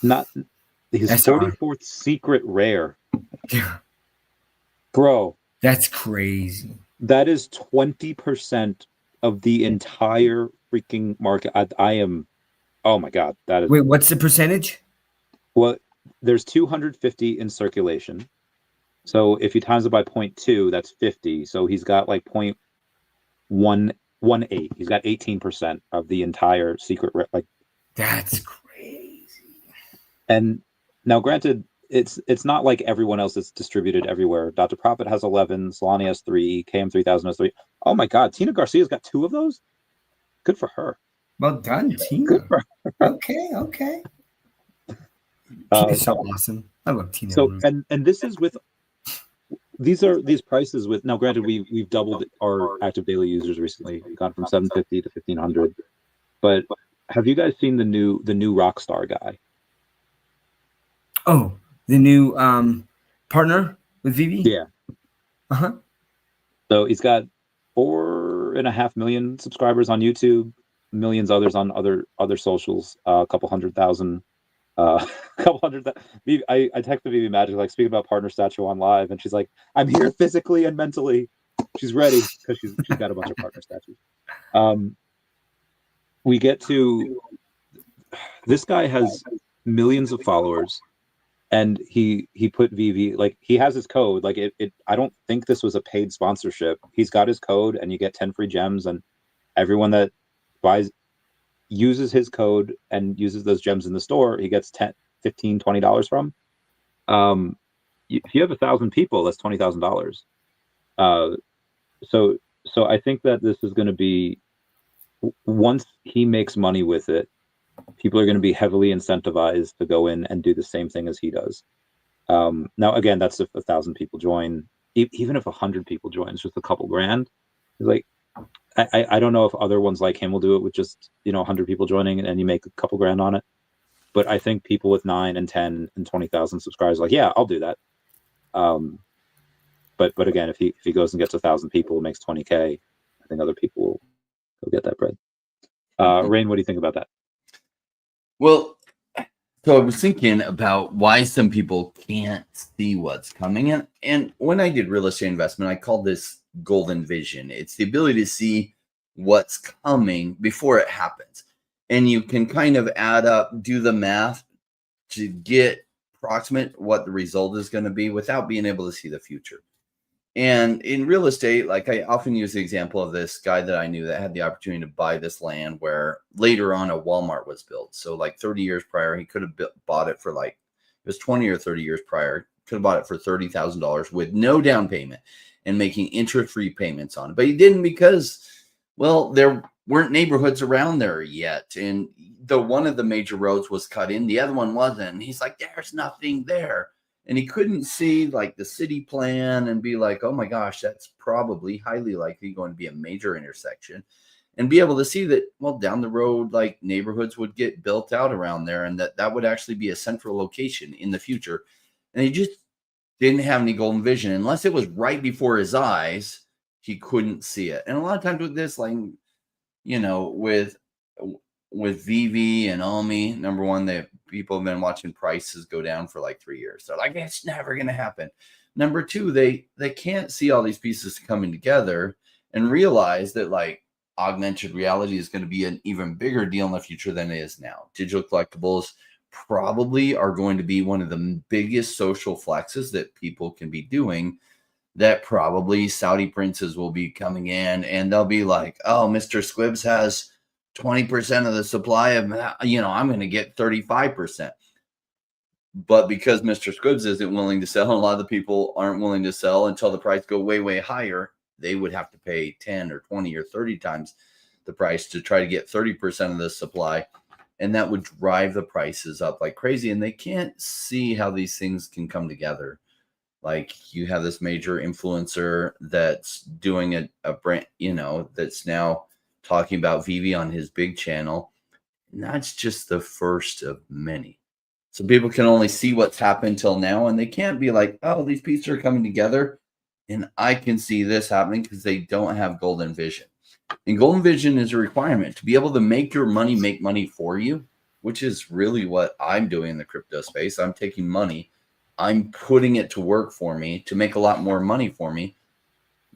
not his SR. 44th secret rare. Bro, that's crazy. That is 20% of the entire freaking market. I am, oh my God. That is. Wait, what's the percentage? Well, there's 250 in circulation. So if you times it by 0.2, that's 50. So he's got like 0.118. He's got 18% of the entire secret. Like, that's crazy. And now, granted, it's not like everyone else is distributed everywhere. Dr. Profit has 11, Solani has 3, KM3000 has 3. Oh my God, Tina Garcia's got 2 of those? Good for her. Well done, Tina. Good for her. Okay. Tina's so awesome. I love Tina. So, and this is with, these prices with, now granted, we've doubled our active daily users recently. We've gone from 750 to 1500. But have you guys seen the new Rockstar guy? Oh, the new partner with VeVe? Yeah. Uh-huh. So he's got 4.5 million subscribers on YouTube, millions others on other socials, a couple hundred thousand. I texted VeVe Magic, like, speaking about partner statue on live, and she's like, I'm here physically and mentally. She's ready because she's got a bunch of partner statues. We get to, this guy has millions of followers, and he put VeVe, like, he has his code, like it I don't think this was a paid sponsorship. He's got his code, and you get 10 free gems, and everyone that uses his code and uses those gems in the store, he gets $10, $15, $20 from. If you have 1,000 people, that's $20,000. So I think that this is going to be, once he makes money with it, people are going to be heavily incentivized to go in and do the same thing as he does. Now, again, that's if 1,000 people join. Even if 100 people join, it's just a couple grand. It's like, I don't know if other ones like him will do it with just 100 people joining and you make a couple grand on it. But I think people with 9 and 10 and 20,000 subscribers are like, yeah, I'll do that. But again, if he goes and gets 1,000 people, makes 20K, I think other people will get that bread. Rain, what do you think about that? Well, so I was thinking about why some people can't see what's coming. And when I did real estate investment, I called this golden vision. It's the ability to see what's coming before it happens. And you can kind of add up, do the math to get approximate what the result is going to be without being able to see the future. And in real estate, like I often use the example of this guy that I knew that had the opportunity to buy this land where later on a Walmart was built. So like 30 years prior, he could have bought it for like, it was 20 or 30 years prior, could have bought it for $30,000 with no down payment and making interest-free payments on it. But he didn't because, well, there weren't neighborhoods around there yet. And one of the major roads was cut in, the other one wasn't. And he's like, there's nothing there. And he couldn't see like the city plan and be like, oh my gosh, that's probably highly likely going to be a major intersection, and be able to see that, well, down the road, like neighborhoods would get built out around there and that would actually be a central location in the future. And he just didn't have any golden vision unless it was right before his eyes. He couldn't see it. And a lot of times with this, like, with VeVe and OMI, number one, people have been watching prices go down for like 3 years. They're like, it's never going to happen. Number two, they can't see all these pieces coming together and realize that like augmented reality is going to be an even bigger deal in the future than it is now. Digital collectibles probably are going to be one of the biggest social flexes that people can be doing, that probably Saudi princes will be coming in and they'll be like, oh, Mr. Squibs has 20% of the supply of, I'm going to get 35%. But because Mr. Squibs isn't willing to sell, and a lot of the people aren't willing to sell until the price go way, way higher, they would have to pay 10 or 20 or 30 times the price to try to get 30% of the supply. And that would drive the prices up like crazy. And they can't see how these things can come together. Like you have this major influencer that's doing a brand, that's now talking about VeVe on his big channel. And that's just the first of many. So people can only see what's happened till now, and they can't be like, oh, these pieces are coming together and I can see this happening, because they don't have golden vision. And golden vision is a requirement to be able to make your money make money for you, which is really what I'm doing in the crypto space. I'm taking money, I'm putting it to work for me to make a lot more money for me.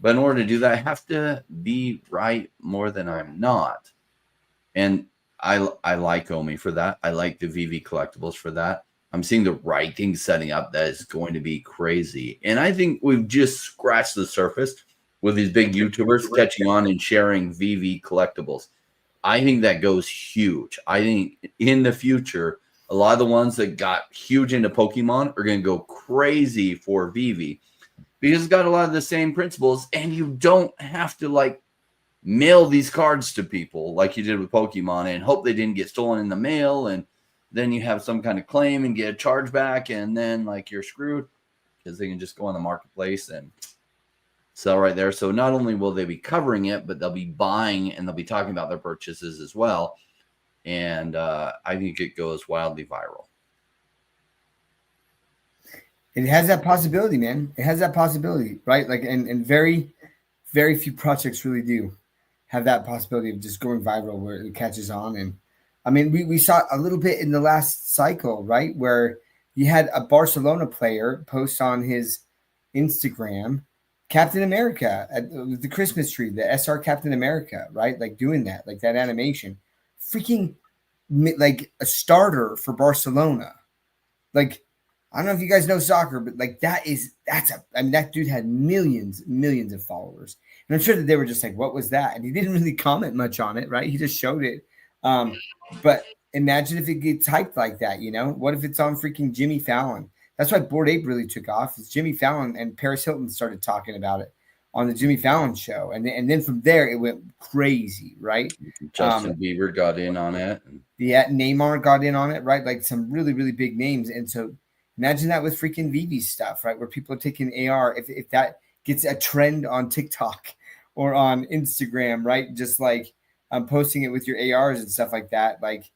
But in order to do that, I have to be right more than I'm not. And I like OMI for that. I like the VeVe collectibles for that. I'm seeing the right things setting up that is going to be crazy. And I think we've just scratched the surface with these big YouTubers catching on and sharing VeVe collectibles. I think that goes huge. I think in the future, a lot of the ones that got huge into Pokemon are going to go crazy for VeVe, because it's got a lot of the same principles, and you don't have to like mail these cards to people like you did with Pokemon and hope they didn't get stolen in the mail, and then you have some kind of claim and get a charge back, and then like you're screwed, because they can just go on the marketplace and sell right there. So not only will they be covering it, but they'll be buying and they'll be talking about their purchases as well. And I think it goes wildly viral. It has that possibility, man. It has that possibility, right? Like, and very, very few projects really do have that possibility of just going viral where it catches on. And I mean, we saw a little bit in the last cycle, right? Where you had a Barcelona player post on his Instagram, Captain America at the Christmas tree, the SR Captain America, right? Like doing that, like that animation, freaking like a starter for Barcelona. Like, I don't know if you guys know soccer, but like I mean, that dude had millions of followers. And I'm sure that they were just like, what was that? And he didn't really comment much on it, right? He just showed it. But imagine if it gets hyped like that, you know? What if it's on freaking Jimmy Fallon? That's why Bored Ape really took off. Is Jimmy Fallon and Paris Hilton started talking about it on the Jimmy Fallon show. And then from there it went crazy, right? Justin Bieber got in on it. Yeah, Neymar got in on it, right? Like some really, really big names. And so imagine that with freaking VeVe stuff, right? Where people are taking AR. If that gets a trend on TikTok or on Instagram, right? Just like posting it with your ARs and stuff like that. Like,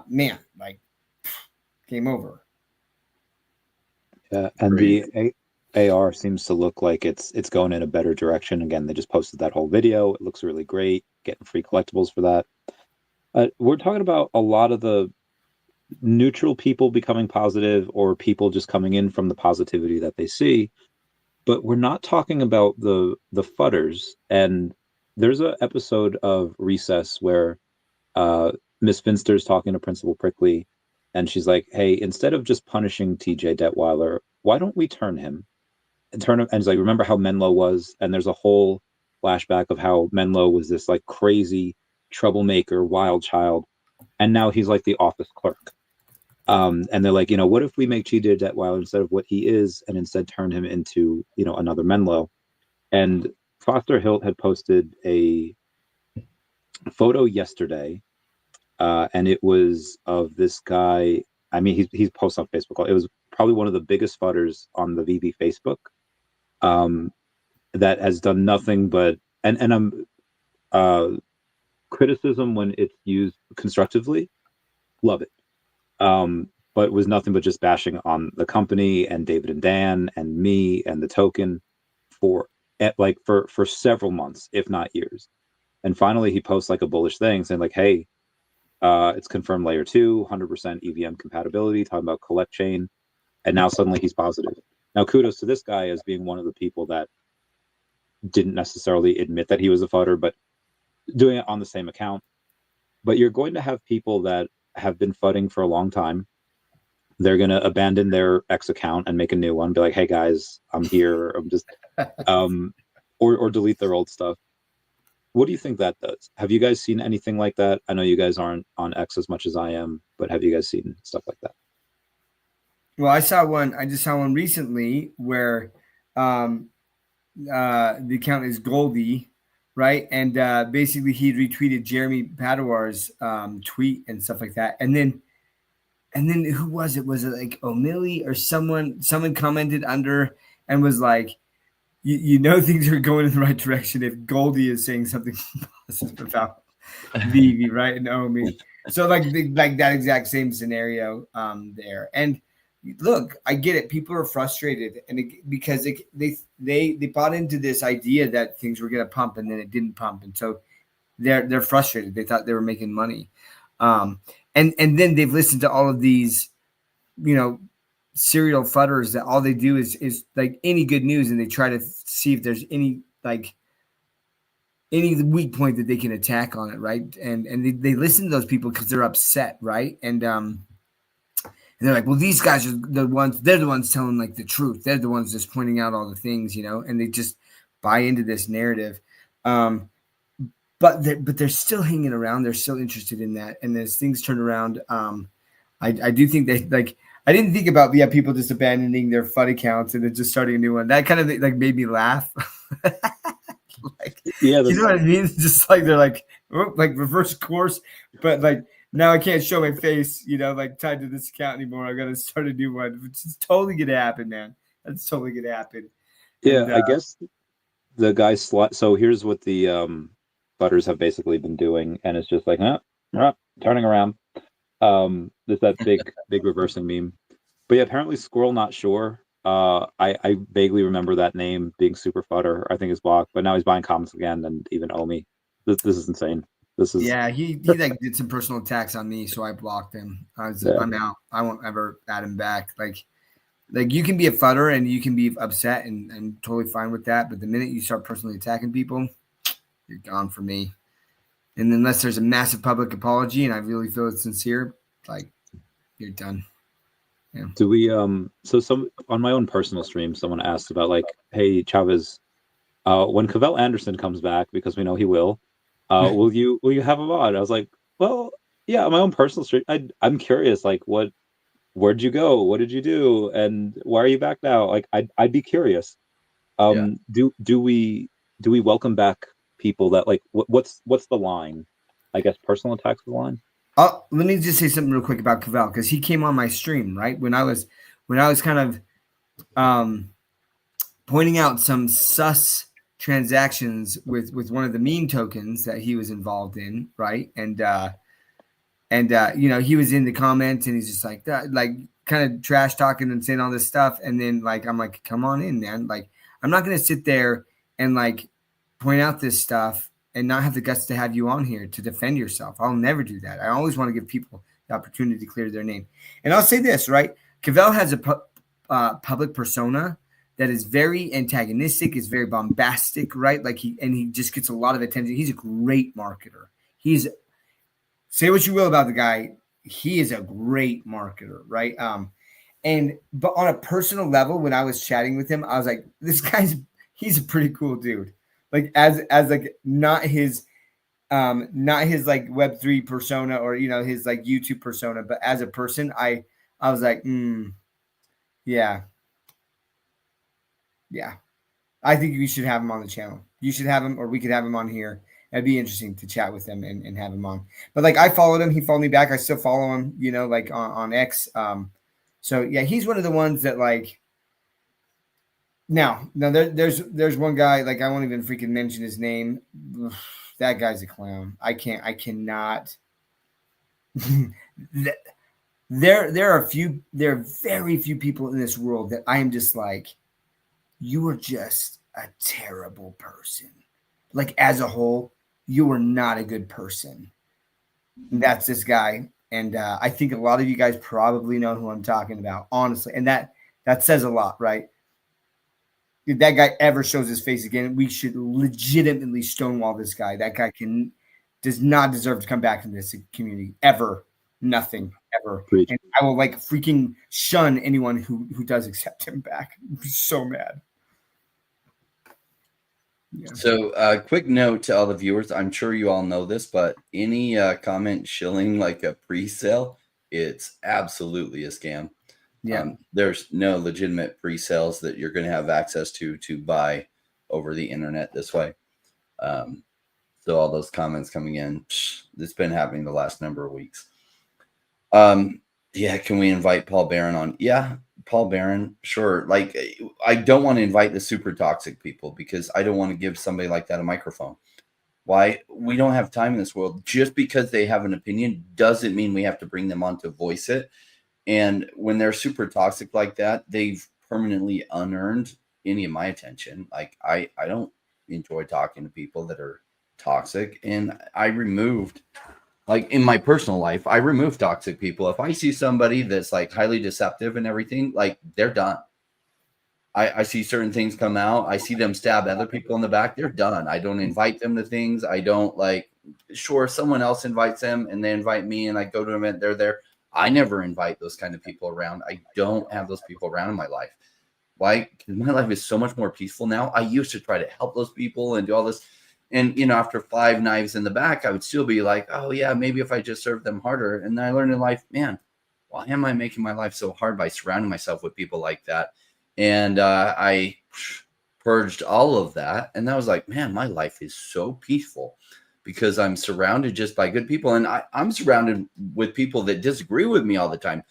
man, like game over. Yeah, and the AR seems to look like it's going in a better direction. Again, they just posted that whole video. It looks really great. Getting free collectibles for that. We're talking about a lot of the neutral people becoming positive or people just coming in from the positivity that they see, but we're not talking about the fudders. And there's an episode of Recess where Miss Finster's talking to Principal Prickly, and she's like, hey, instead of just punishing TJ Detweiler, why don't we turn him? And he's like, remember how Menlo was? And there's a whole flashback of how Menlo was this like crazy troublemaker, wild child, and now he's like the office clerk. And they're like, what if we make TJ Detweiler instead of what he is, and instead turn him into, another Menlo? And Foster Hilt had posted a photo yesterday, and it was of this guy. I mean, he's posted on Facebook. It was probably one of the biggest fudders on the VeVe Facebook, that has done nothing but and criticism when it's used constructively, love it. But was nothing but just bashing on the company and David and Dan and me and the token for several months, if not years. And finally he posts like a bullish thing saying like, hey, it's confirmed layer 2, 100% EVM compatibility, talking about collect chain. And now suddenly he's positive. Now kudos to this guy as being one of the people that didn't necessarily admit that he was a fudder, but doing it on the same account. But you're going to have people that have been fudding for a long time. They're going to abandon their X account and make a new one, be like, hey guys, I'm here. I'm just, or delete their old stuff. What do you think that does? Have you guys seen anything like that? I know you guys aren't on X as much as I am, but have you guys seen stuff like that? Well, I just saw one recently where the account is Goldie, right? And basically he retweeted Jeremy Padowar's tweet and stuff like that. And then who was it? Was it like O'Malley or someone commented under and was like, you know things are going in the right direction if Goldie is saying something positive about VeVe, right? And OMI. So like that exact same scenario there. And look, I get it. People are frustrated, and because they bought into this idea that things were going to pump, and then it didn't pump, and so they're frustrated. They thought they were making money, and then they've listened to all of these, serial fudders that all they do is like any good news, and they try to see if there's any weak point that they can attack on it, right? And they listen to those people because they're upset, right? And they're like, well, these guys are they're the ones telling like the truth. They're the ones just pointing out all the things, and they just buy into this narrative. But they're still hanging around. They're still interested in that. And as things turn around, I do think that like, I didn't think about people just abandoning their FUD accounts and then just starting a new one. That kind of like made me laugh. Like, yeah, you know what I mean? Just like they're like reverse course, but like now I can't show my face, like tied to this account anymore. I got to start a new one, which is totally gonna happen, man. That's totally gonna happen. Yeah, and, I guess the guys so here's what the butters have basically been doing, and it's just like, turning around. There's that big reversing meme. But yeah, apparently Squirrel Not Sure. I vaguely remember that name being super fodder. I think it's blocked, but now he's buying comments again, and even OMI. This is insane. This is he like did some personal attacks on me, so I blocked him. I'm out. I won't ever add him back. Like you can be a fudder and you can be upset and totally fine with that, but the minute you start personally attacking people, you're gone for me. And unless there's a massive public apology and I really feel it's sincere, like you're done. Yeah. Do we so some on my own personal stream, someone asked about like, hey Chavez, when Cavell Anderson comes back, because we know he will, will you have him on? I was like, well, yeah, on my own personal stream, I'm curious, like, where'd you go? What did you do? And why are you back now? Like, I'd be curious. Yeah. Do we welcome back people that like what's the line? I guess personal attacks the line. Let me just say something real quick about Cavell, because he came on my stream right when I was kind of pointing out some sus transactions with one of the meme tokens that he was involved in, right? And he was in the comments and he's just like that, like kind of trash talking and saying all this stuff. And then like I'm like, come on in, man. Like I'm not gonna sit there and like point out this stuff and not have the guts to have you on here to defend yourself. I'll never do that. I always want to give people the opportunity to clear their name. And I'll say this, right? Cavell has a public persona that is very antagonistic, is very bombastic, right? Like he just gets a lot of attention. He's a great marketer. Say what you will about the guy, he is a great marketer, right? But on a personal level, when I was chatting with him, I was like, he's a pretty cool dude. Like as like not his like Web3 persona or his like YouTube persona, but as a person, I was like, yeah. I think you should have him on the channel. You should have him, or we could have him on here. It'd be interesting to chat with him and have him on. But like I followed him, he followed me back. I still follow him, like on X. So yeah, he's one of the ones that like. Now there's one guy, like I won't even freaking mention his name. That guy's a clown. I cannot. There are very few people in this world that I am just like, you are just a terrible person. Like as a whole, you are not a good person. And that's this guy. And I think a lot of you guys probably know who I'm talking about, honestly. And that says a lot, right? If that guy ever shows his face again, we should legitimately stonewall this guy. That guy does not deserve to come back in this community ever. Nothing ever. Preach. And I will like freaking shun anyone who does accept him back. I'm so mad. Yeah. So quick note to all the viewers, I'm sure you all know this, but any comment shilling like a pre-sale, it's absolutely a scam. Yeah. There's no legitimate pre-sales that you're going to have access to buy over the internet this way. So all those comments coming in, it's been happening the last number of weeks. Yeah, can we invite Paul Barron on? Yeah, Paul Barron, sure. Like, I don't want to invite the super toxic people because I don't want to give somebody like that a microphone. Why? We don't have time in this world. Just because they have an opinion doesn't mean we have to bring them on to voice it. And when they're super toxic like that, they've permanently unearned any of my attention. Like, I don't enjoy talking to people that are toxic. And I removed, like in my personal life, I remove toxic people. If I see somebody that's like highly deceptive and everything, like they're done. I see certain things come out. I see them stab other people in the back. They're done. I don't invite them to things. I don't like, sure, someone else invites them and they invite me and I go to an event, they're there. I never invite those kind of people around. I don't have those people around in my life. Why? Because my life is so much more peaceful now. I used to try to help those people and do all this. And, after 5 knives in the back, I would still be like, oh, yeah, maybe if I just served them harder. And then I learned in life, man, why am I making my life so hard by surrounding myself with people like that? And I purged all of that. And I was like, man, my life is so peaceful because I'm surrounded just by good people. And I'm surrounded with people that disagree with me all the time.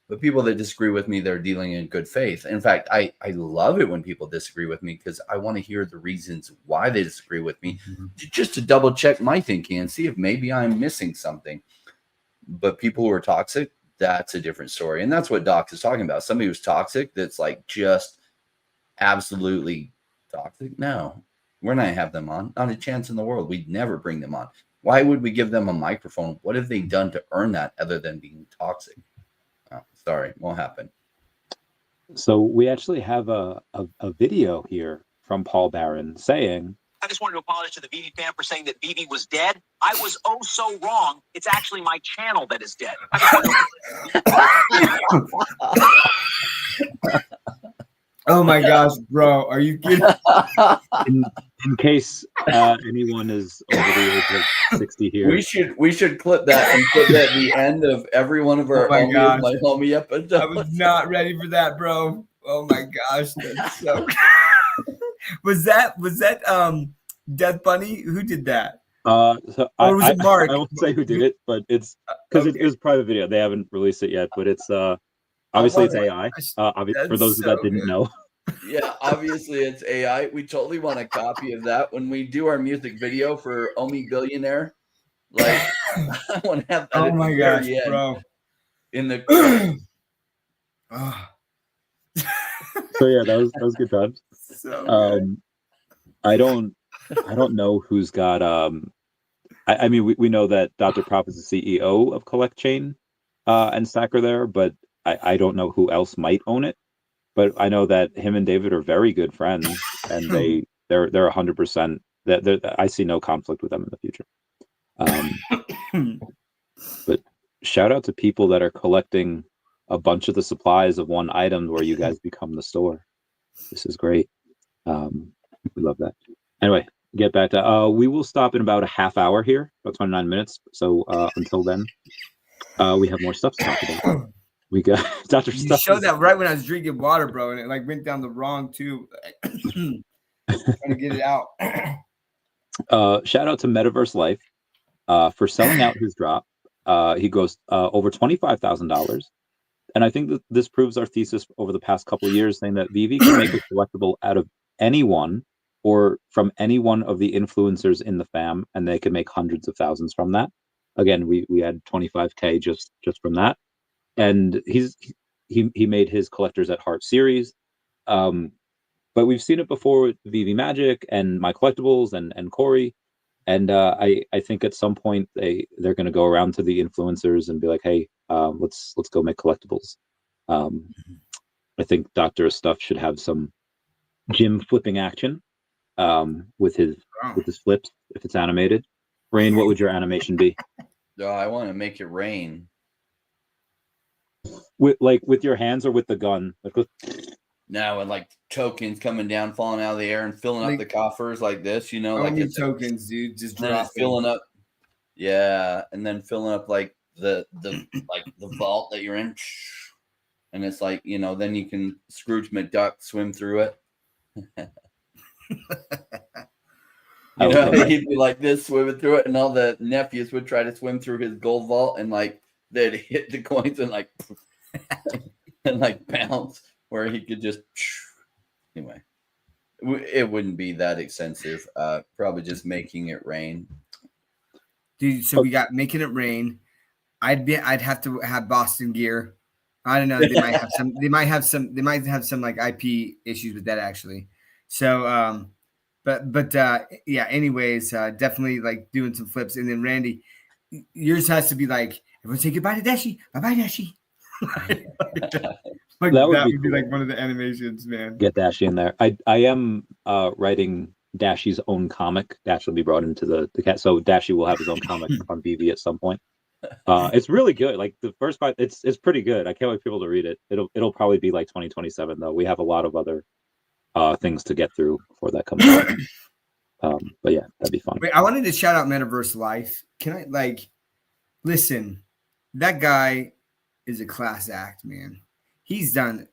But people that disagree with me, they're dealing in good faith. In fact, I love it when people disagree with me because I want to hear the reasons why they disagree with me, just to double check my thinking and see if maybe I'm missing something. But people who are toxic, that's a different story. And that's what Doc is talking about. Somebody who's toxic, that's like just absolutely toxic. No, we're not have them on. Not a chance in the world. We'd never bring them on. Why would we give them a microphone? What have they done to earn that other than being toxic? Oh, sorry, won't happen. So we actually have a video here from Paul Barron saying, I just wanted to apologize to the VeVe fan for saying that VeVe was dead. I was oh so wrong. It's actually my channel that is dead. Oh my gosh, bro. Are you kidding? In case anyone is over the age of 60 here. We should clip that and put that at the end of every one of our my homie episodes. I was not ready for that, bro. Oh my gosh, that's so was that Death Bunny? Who did that? So or was it Mark? I won't say who did it, but it's because it was private video. They haven't released it yet, but it's obviously it's AI. For those that didn't know. Yeah, obviously it's AI. We totally want a copy of that when we do our music video for OMI Billionaire. Like, I want to have that. Oh my gosh, bro! In the So yeah, that was good times. So I don't know who's got I mean we know that Dr. Prop is the CEO of Collect Chain and Stacker there, but I don't know who else might own it. But I know that him and David are very good friends, and they're 100%. That I see no conflict with them in the future. But shout out to people that are collecting a bunch of the supplies of one item where you guys become the store. This is great. We love that. Anyway, get back to we will stop in about a half hour here, about 29 minutes. So until then, we have more stuff to talk about. We got Dr. You Stuff. showed that right when I was drinking water, bro, and it like went down the wrong tube. Trying to get it out. Shout out to Metaverse Lyfe for selling out his drop. He goes over $25,000. And I think that this proves our thesis over the past couple of years, saying that VeVe can make a collectible out of anyone or from any one of the influencers in the fam, and they can make hundreds of thousands from that. Again, we had 25K just from that. And he made his Collectors at Heart series. But we've seen it before with VeVe Magic and My Collectibles and Corey. And I think at some point they're going to go around to the influencers and be like, hey, let's go make collectibles. I think Dr. Stuff should have some gym flipping action with his flips if it's animated. Rain, what would your animation be? Oh, I want to make it rain. With your hands or with the gun? Now, with like tokens coming down, falling out of the air, and filling up the coffers like this, you know, like it's tokens, dude. Just filling up, yeah, and then filling up like the like the vault that you're in, and it's like, you know, then you can Scrooge McDuck swim through it. You know, he'd be like this swimming through it, and all the nephews would try to swim through his gold vault, and like they'd hit the coins and like and like bounce, where he could just anyway. It wouldn't be that expensive. Probably just making it rain, dude. So we got making it rain. I'd have to have Boston gear. I don't know. They might have some. They might have some like IP issues with that actually. So, but yeah. Anyways, definitely like doing some flips, and then Randy, yours has to be like, everyone say goodbye to Dashi. Bye bye, Dashi. Like that would be like one of the animations, man. Get Dashi in there. I am writing Dashi's own comic. Dash will be brought into the cat, so Dashi will have his own comic on VeVe at some point. It's really good. Like the first part, it's pretty good. I can't wait for people to read it. It'll probably be like 2027 though. We have a lot of other things to get through before that comes out. But yeah, that'd be fun. Wait, I wanted to shout out Metaverse Lyfe. Can I listen? That guy is a class act, man. He's done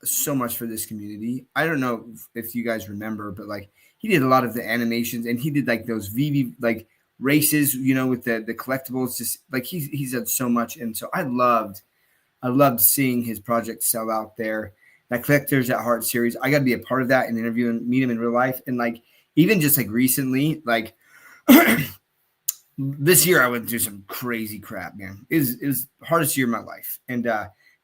so much for this community. I don't know if you guys remember, but like he did a lot of the animations, and he did like those VeVe like races, you know, with the collectibles. Just like he's done so much, and so I loved seeing his project sell out there. That Collectors at Heart series, I got to be a part of that and meet him in real life, and like even just like recently, like this year I went through some crazy crap, man. It was the hardest year of my life, and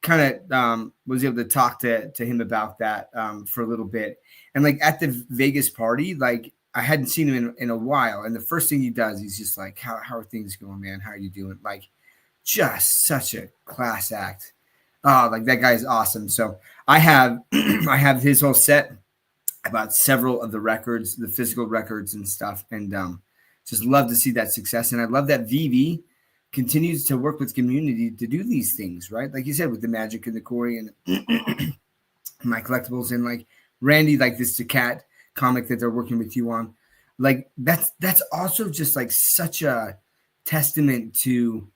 kind of was able to talk to him about that for a little bit. And like at the Vegas party, like I hadn't seen him in a while. And the first thing he does, he's just like, how are things going, man? How are you doing? Like just such a class act. Oh, like that guy is awesome. So I have his whole set. bought several of the records, the physical records and stuff, and just love to see that success. And I love that VeVe continues to work with community to do these things, right? Like you said, with the Magic and the Corey and my collectibles, and like Randy, like this cat comic that they're working with you on. Like that's also just like such a testament to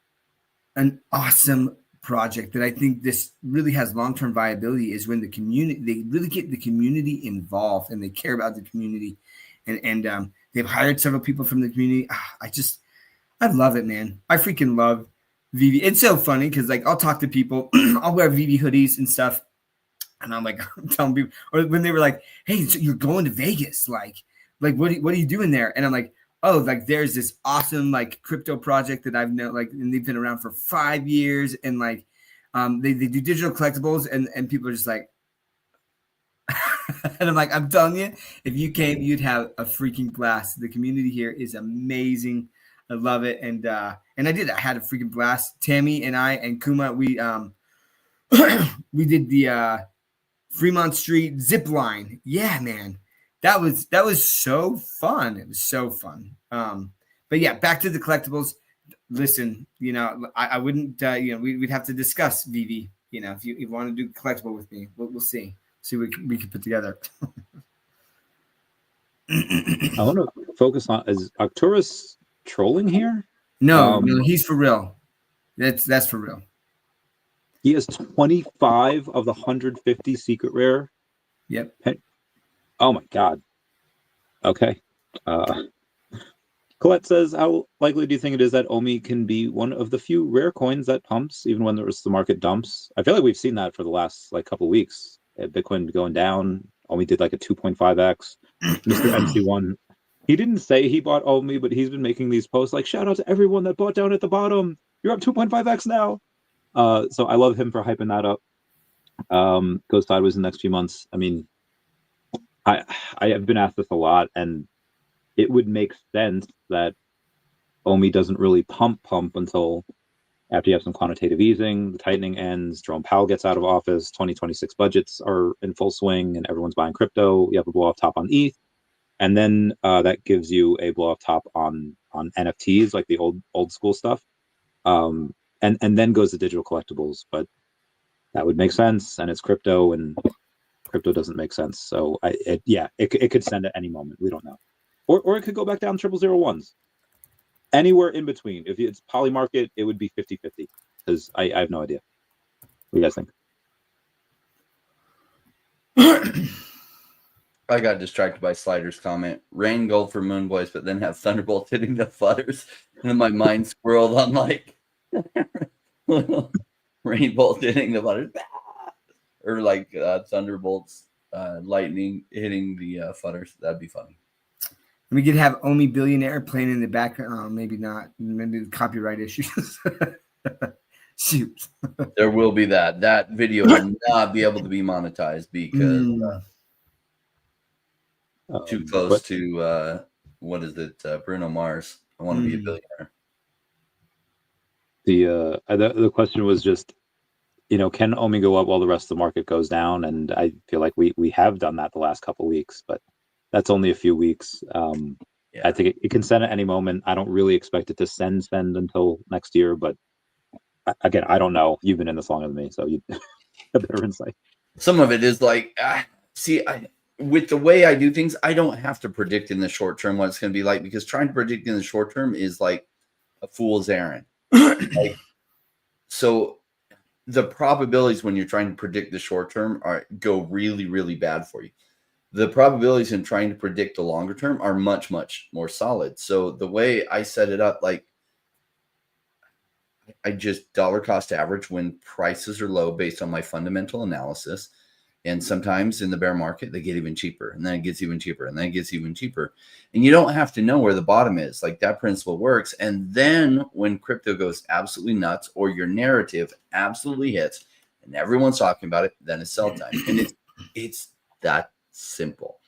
an awesome project that I think this really has long-term viability, is when the community, they really get the community involved and they care about the community, and they've hired several people from the community. I love it, man. I freaking love VeVe. It's so funny because like I'll talk to people, I'll wear VeVe hoodies and stuff, and I'm like, I'm telling people, or when they were like, "Hey, so you're going to Vegas? Like what are you doing there?" And I'm like, "Oh, like there's this awesome like crypto project that I've known, like, and they've been around for 5 years, and like they do digital collectibles," and people are just like, and I'm like, I'm telling you, if you came, you'd have a freaking blast. The community here is amazing. I love it, and I had a freaking blast. Tammy and I and Kuma, we we did the Fremont Street zip line. Yeah, man. That was so fun. It was so fun. But yeah, back to the collectibles. Listen, you know, I wouldn't, you know, we'd have to discuss VeVe. You know, if you want to do collectible with me, we'll see what we can put together. I want to focus on, is Arcturus trolling here? No, he's for real. That's for real. He has 25 of the 150 secret rare. Yep. Oh my God. Okay. Colette says, how likely do you think it is that OMI can be one of the few rare coins that pumps even when the market dumps? I feel like we've seen that for the last like couple of weeks. Bitcoin going down. OMI did like a 2.5x. Mr. MC1, he didn't say he bought OMI, but he's been making these posts like, shout out to everyone that bought down at the bottom. You're up 2.5x now. So I love him for hyping that up. Goes sideways in the next few months. I mean, I have been asked this a lot, and it would make sense that OMI doesn't really pump until after you have some quantitative easing, the tightening ends, Jerome Powell gets out of office, 2026 budgets are in full swing, and everyone's buying crypto. You have a blow off top on ETH, and then that gives you a blow off top on NFTs, like the old school stuff, and then goes to digital collectibles. But that would make sense, and it's crypto, and crypto doesn't make sense. So it could send at any moment. We don't know, or it could go back down 0001s. Anywhere in between. If it's poly market, it would be 50-50, because I have no idea. What do you guys think? I got distracted by Slider's comment. Rain gold for Moon Boys, but then have Thunderbolt hitting the futters. And then my mind squirreled on like Rainbolt hitting the futters. Or like Thunderbolts lightning hitting the futters. That'd be funny. We could have OMI Billionaire playing in the background. Maybe not. Maybe the copyright issues. Shoot. There will be that. That video will not be able to be monetized because too close to what is it? Bruno Mars. I want to be a billionaire. The question was just, you know, can OMI go up while the rest of the market goes down? And I feel like we have done that the last couple of weeks, but that's only a few weeks. I think it can send at any moment. I don't really expect it to send until next year, but again, I don't know. You've been in this longer than me, so you have better insight. Some of it is like, with the way I do things, I don't have to predict in the short term what it's going to be like, because trying to predict in the short term is like a fool's errand. So the probabilities when you're trying to predict the short term go really, really bad for you. The probabilities in trying to predict the longer term are much, much more solid. So the way I set it up, like I just dollar cost average when prices are low based on my fundamental analysis. And sometimes in the bear market, they get even cheaper, and then it gets even cheaper, and then it gets even cheaper. And you don't have to know where the bottom is. Like that principle works. And then when crypto goes absolutely nuts, or your narrative absolutely hits and everyone's talking about it, then it's sell time. And it's that simple.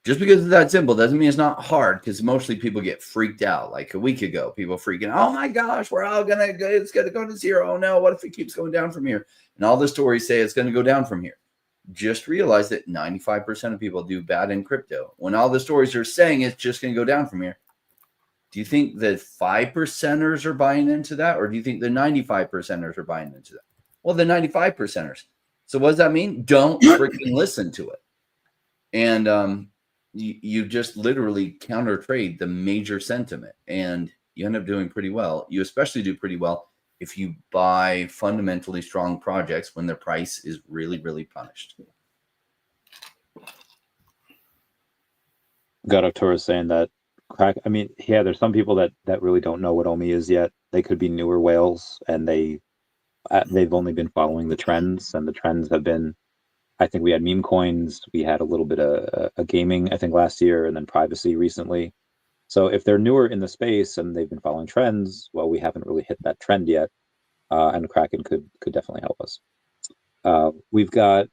Just because it's that simple doesn't mean it's not hard, because mostly people get freaked out. Like a week ago, people freaking out, oh my gosh, we're all gonna go, it's gonna go to zero. Oh no, what if it keeps going down from here? And all the stories say it's gonna go down from here. just realize that 95% of people do bad in crypto. When all the stories are saying it's just going to go down from here, do you think the 5%ers are buying into that? Or do you think the 95%ers are buying into that? Well, the 95%ers. So what does that mean? Don't freaking listen to it. And you just literally counter trade the major sentiment, and you end up doing pretty well. You especially do pretty well if you buy fundamentally strong projects when their price is really, really punished. Got Arturo saying that crack. I mean, yeah, there's some people that really don't know what OMI is yet. They could be newer whales, and they've only been following the trends, and the trends have been. I think we had meme coins. We had a little bit of a gaming, I think, last year, and then privacy recently. So if they're newer in the space and they've been following trends, well, we haven't really hit that trend yet, and Kraken could definitely help us. We've got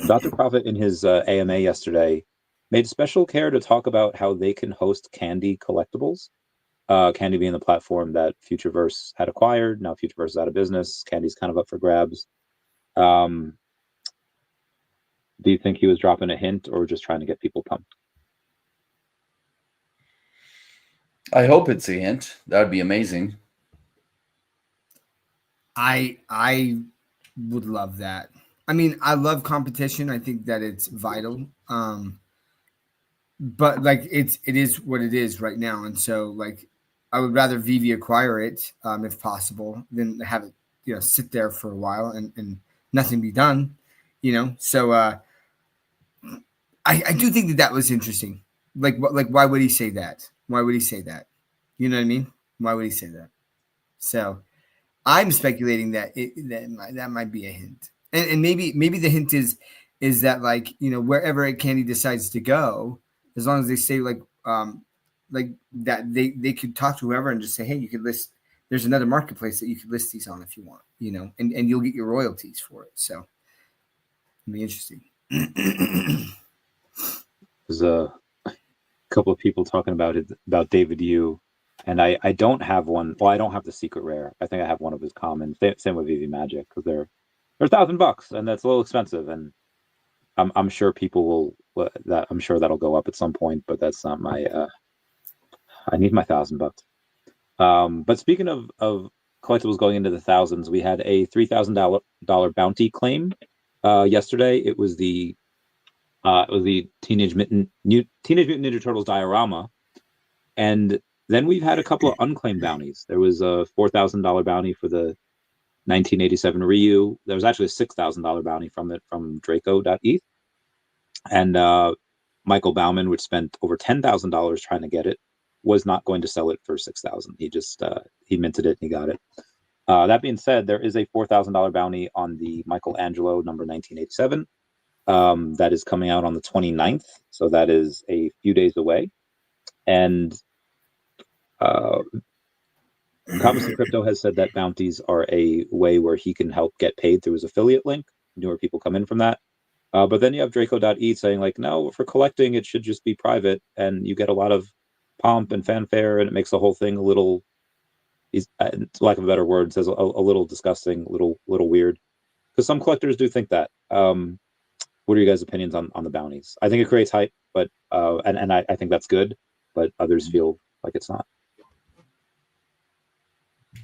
Dr. Profit in his AMA yesterday made special care to talk about how they can host Candy collectibles. Candy being the platform that Futureverse had acquired. Now Futureverse is out of business. Candy's kind of up for grabs. Do you think he was dropping a hint or just trying to get people pumped? I hope it's a hint. That would be amazing. I would love that. I mean, I love competition. I think that it's vital. But like it is what it is right now. And so like I would rather VeVe acquire it if possible than have it, sit there for a while and nothing be done, So I do think that was interesting. Like why would he say that? Why would he say that? You know what I mean? Why would he say that? So I'm speculating that that might be a hint, and maybe the hint is that like wherever Candy decides to go, as long as they say like that they could talk to whoever and just say, hey, you could list. There's another marketplace that you could list these on if you want, and you'll get your royalties for it. So it'll be interesting. There's a couple of people talking about David Yu, and I don't have one. Well, I don't have the secret rare. I think I have one of his commons. Same with VeVe Magic, because they're $1,000, and that's a little expensive. And I'm sure people will I'm sure that'll go up at some point, but that's not my. I need my $1,000. But speaking of collectibles going into the thousands, we had a $3,000 bounty claim yesterday. It was the Teenage Mutant Ninja Turtles diorama, and then we've had a couple of unclaimed bounties. There was a $4,000 bounty for the 1987 Ryu. There was actually a $6,000 bounty from Draco.eth, and Michael Bauman, which spent over $10,000 trying to get it, was not going to sell it for $6,000. He just he minted it and he got it. That being said, there is a $4,000 bounty on the Michelangelo number 1987. That is coming out on the 29th, so that is a few days away. And Thomas Crypto has said that bounties are a way where he can help get paid through his affiliate link. Newer people come in from that. But then you have Draco.eth saying like, no, for collecting, it should just be private, and you get a lot of pomp and fanfare, and it makes the whole thing a little, lack of a better word, says a little disgusting, little weird. Because some collectors do think that. What are you guys' opinions on the bounties? I think it creates hype, but and I think that's good, but others feel like it's not.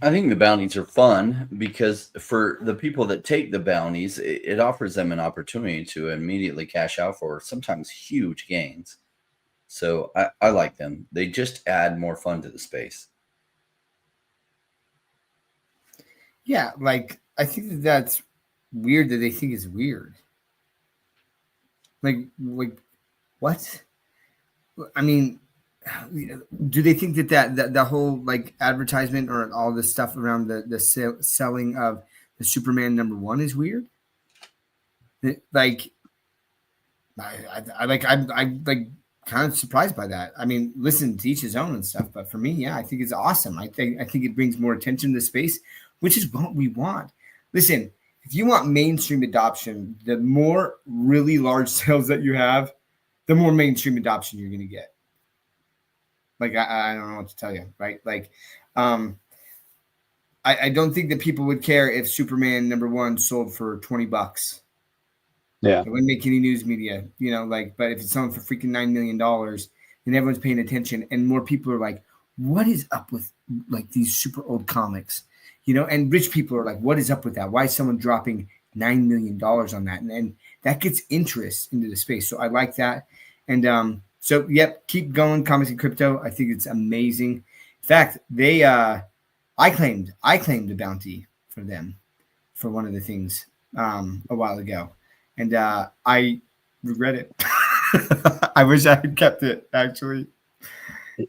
I think the bounties are fun because for the people that take the bounties, it offers them an opportunity to immediately cash out for sometimes huge gains. So I like them. They just add more fun to the space. Yeah, like I think that's weird that they think it's weird. Like what? I mean, do they think that the whole like advertisement or all this stuff around the selling of the Superman #1 is weird? Like, I'm kind of surprised by that. I mean, listen, to each his own and stuff, but for me, yeah, I think it's awesome. I think it brings more attention to space, which is what we want. Listen, if you want mainstream adoption, the more really large sales that you have, the more mainstream adoption you're going to get. Like, I don't know what to tell you, right? Like, I don't think that people would care if Superman #1 sold for $20. Yeah. It wouldn't make any news media, you know, like, but if it's selling for freaking $9 million, then everyone's paying attention and more people are like, what is up with like these super old comics, you know, and rich people are like, what is up with that? Why is someone dropping $9 million on that? And that gets interest into the space. So I like that. And so, yep, keep going, comics and crypto. I think it's amazing. In fact, I claimed a bounty for them for one of the things a while ago. And I regret it. I wish I had kept it actually.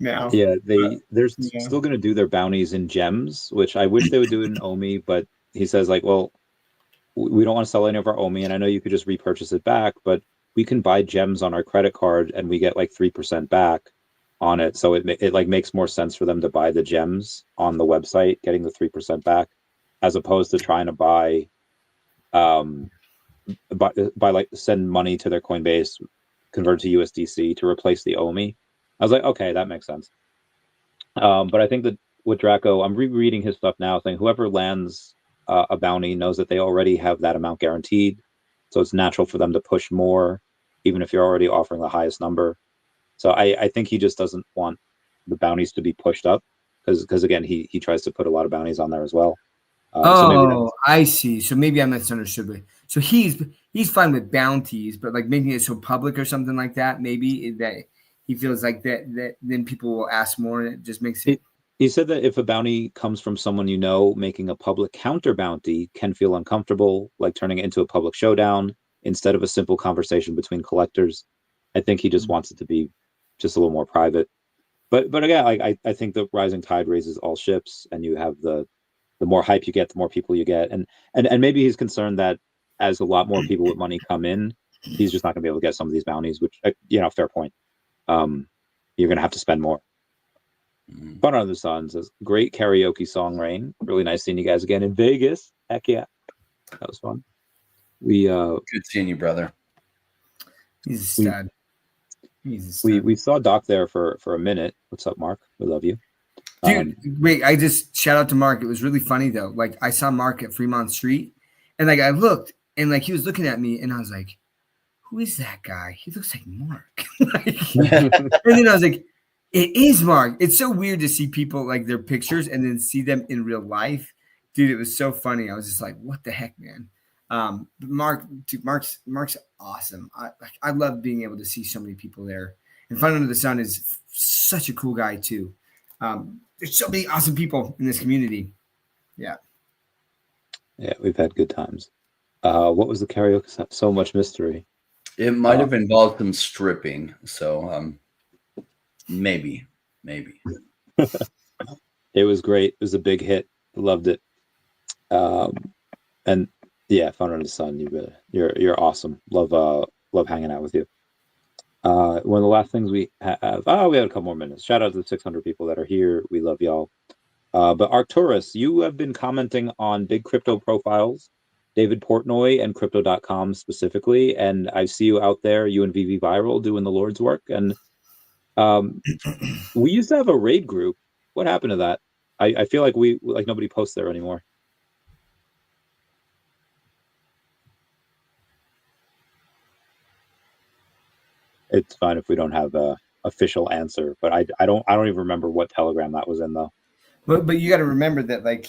Now, Yeah, they're yeah. still going to do their bounties in gems, which I wish they would do it in OMI, but he says like, well, we don't want to sell any of our OMI, and I know you could just repurchase it back, but we can buy gems on our credit card and we get like 3% back on it. So it like makes more sense for them to buy the gems on the website, getting the 3% back, as opposed to trying to buy like send money to their Coinbase, convert to USDC to replace the OMI. I was like, okay, that makes sense. But I think that with Draco, I'm rereading his stuff now, saying whoever lands a bounty knows that they already have that amount guaranteed, so it's natural for them to push more, even if you're already offering the highest number. So I think he just doesn't want the bounties to be pushed up because again, he tries to put a lot of bounties on there as well. So maybe I see. So maybe I misunderstood. So he's fine with bounties, but like making it so public or something like that, maybe that he feels like that then people will ask more, and it just makes it. He said that if a bounty comes from someone you know, making a public counter bounty can feel uncomfortable, like turning it into a public showdown instead of a simple conversation between collectors. I think he just wants it to be just a little more private. But again, like I think the rising tide raises all ships, and you have the more hype you get, the more people you get, and maybe he's concerned that as a lot more people with money come in, he's just not going to be able to get some of these bounties. Which fair point. You're going to have to spend more. Fun Under the Sun says, great karaoke song, Rain. Really nice seeing you guys again in Vegas. Heck yeah. That was fun. Good seeing you, brother. He's a stud. We saw Doc there for a minute. What's up, Mark? We love you. Dude, wait, I just shout out to Mark. It was really funny though. Like I saw Mark at Fremont Street and like I looked and like he was looking at me and I was like, who is that guy? He looks like Mark. And then I was like, it is Mark. It's so weird to see people like their pictures and then see them in real life. Dude, it was so funny. I was just like, what the heck, man? Mark's awesome. I love being able to see so many people there. And Fun Under the Sun is such a cool guy too. There's so many awesome people in this community. Yeah. Yeah, we've had good times. What was the karaoke? So much mystery. It might have involved some stripping, so maybe. It was great. It was a big hit. Loved it. And yeah, Fun Under the Sun. You're awesome. Love hanging out with you. One of the last things we have. We had a couple more minutes. Shout out to the 600 people that are here. We love y'all. But Arcturus, you have been commenting on big crypto profiles, David Portnoy and Crypto.com specifically, and I see you out there, you and VeVe Viral, doing the Lord's work. And we used to have a raid group. What happened to that? I feel like nobody posts there anymore. It's fine if we don't have a official answer, but I don't even remember what Telegram that was in though. But you got to remember that like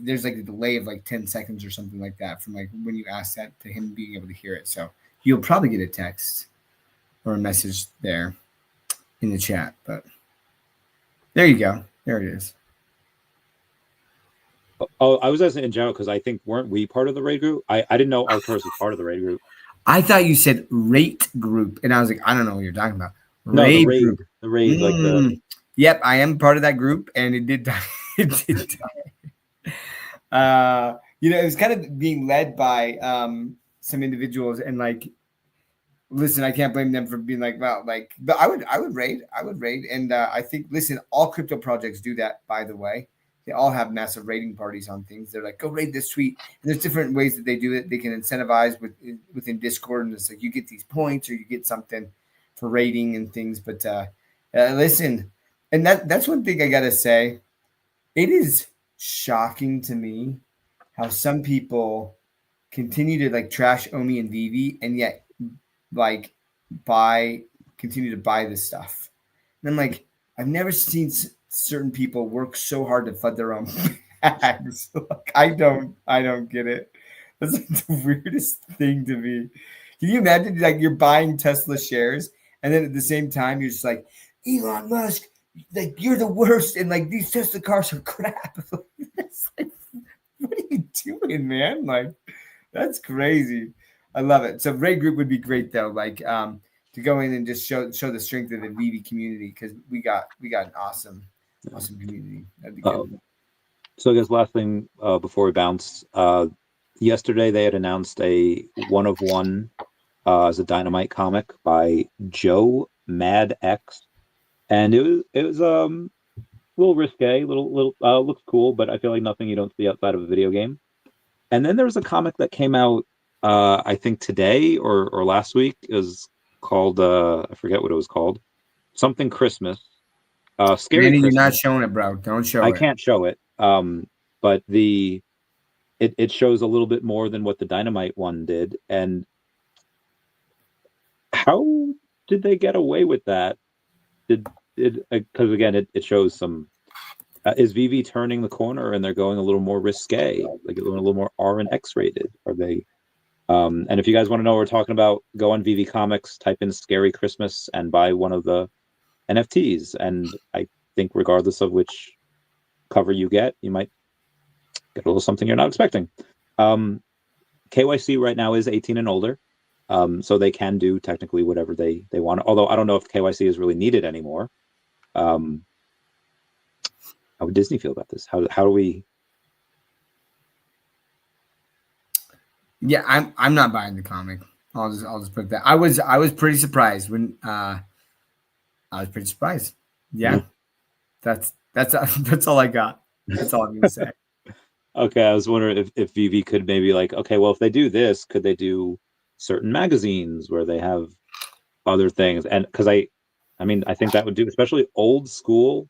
there's like a delay of like 10 seconds or something like that from like when you ask that to him being able to hear it. So you'll probably get a text or a message there in the chat. But there you go. There it is. Oh, I was asking in general because I think weren't we part of the raid group? I didn't know Arcturus was part of the raid group. I thought you said rate group, and I was like, I don't know what you're talking about. Raid group. The raid, like the. Yep, I am part of that group, and it did die. It did die. It was kind of being led by some individuals, and like, listen, I can't blame them for being like, well, like, but I would raid, and I think, listen, all crypto projects do that. By the way, they all have massive raiding parties on things. They're like, go raid this tweet, and there's different ways that they do it. They can incentivize within Discord, and it's like you get these points or you get something for raiding and things. But listen. And that's one thing I got to say. It is shocking to me how some people continue to like trash OMI and VeVe, and yet like continue to buy this stuff. And I'm like, I've never seen certain people work so hard to flood their own bags. Like, I don't get it. That's like the weirdest thing to me. Can you imagine like you're buying Tesla shares and then at the same time you're just like, Elon Musk, like you're the worst, and like these Tesla cars are crap. It's like, what are you doing, man? Like, that's crazy. I love it. So Raid Group would be great though. Like to go in and just show the strength of the VeVe community, because we got an awesome community. That'd be good. So I guess last thing before we bounce, yesterday they had announced a 1 of 1 as a Dynamite comic by Joe Mad X, and it was a little risque, little looks cool, but I feel like nothing you don't see outside of a video game. And then there was a comic that came out I think today or last week. It was called I forget what it was called, something Christmas. Scary Manny, Christmas. you're not showing it, bro. Don't show it. I can't show it. But it shows a little bit more than what the Dynamite one did. And how did they get away with that? Because again, it shows some. Is VeVe turning the corner and they're going a little more risque, like going a little more R and X rated? Are they? And if you guys want to know what we're talking about, go on VeVe Comics, type in Scary Christmas, and buy one of the NFTs. And I think regardless of which cover you get, you might get a little something you're not expecting. KYC right now is 18 and older, so they can do technically whatever they want. Although I don't know if KYC is really needed anymore. How would Disney feel about this? How do we? Yeah, I'm not buying the comic. I'll just put that. I was pretty surprised when I was pretty surprised. Yeah, that's all I got. That's all I'm gonna say. Okay, I was wondering if VeVe could maybe like, okay, well, if they do this, could they do certain magazines where they have other things? And because I mean, I think that would do, especially old school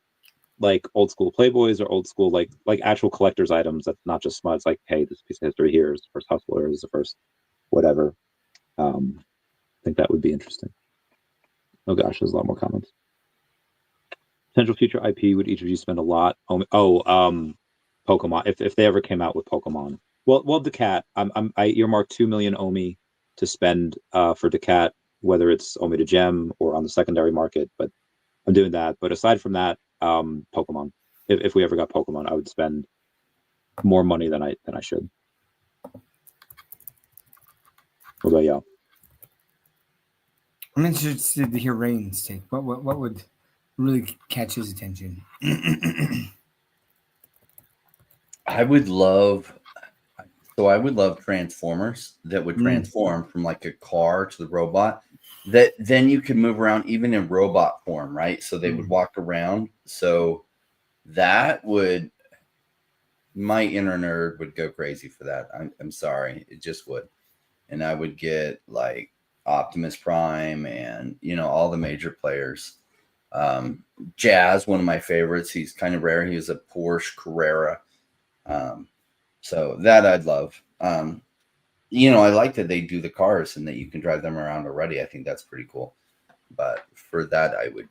Playboys or old school like actual collector's items. That's not just smuds. Like, hey, this piece of history here is the first Hustler, is the first whatever. I think that would be interesting. Oh gosh, there's a lot more comments. Potential future IP, would each of you spend a lot? Pokemon. If they ever came out with Pokemon, well, Decat. I earmarked 2 million OMI to spend for Decat, whether it's OMI to Gem or on the secondary market. But I'm doing that. But aside from that, Pokemon. If we ever got Pokemon, I would spend more money than I should. What about y'all? I'm interested to hear Rain's take. What would really catch his attention? I would love Transformers that would transform from like a car to the robot, that then you could move around even in robot form, right? So they would walk around. So that would, my inner nerd would go crazy for that. I'm sorry, it just would. And I would get like Optimus Prime and, all the major players. Jazz, one of my favorites. He's kind of rare. He was a Porsche Carrera. So that I'd love. I like that they do the cars and that you can drive them around already. I think that's pretty cool. But for that, I would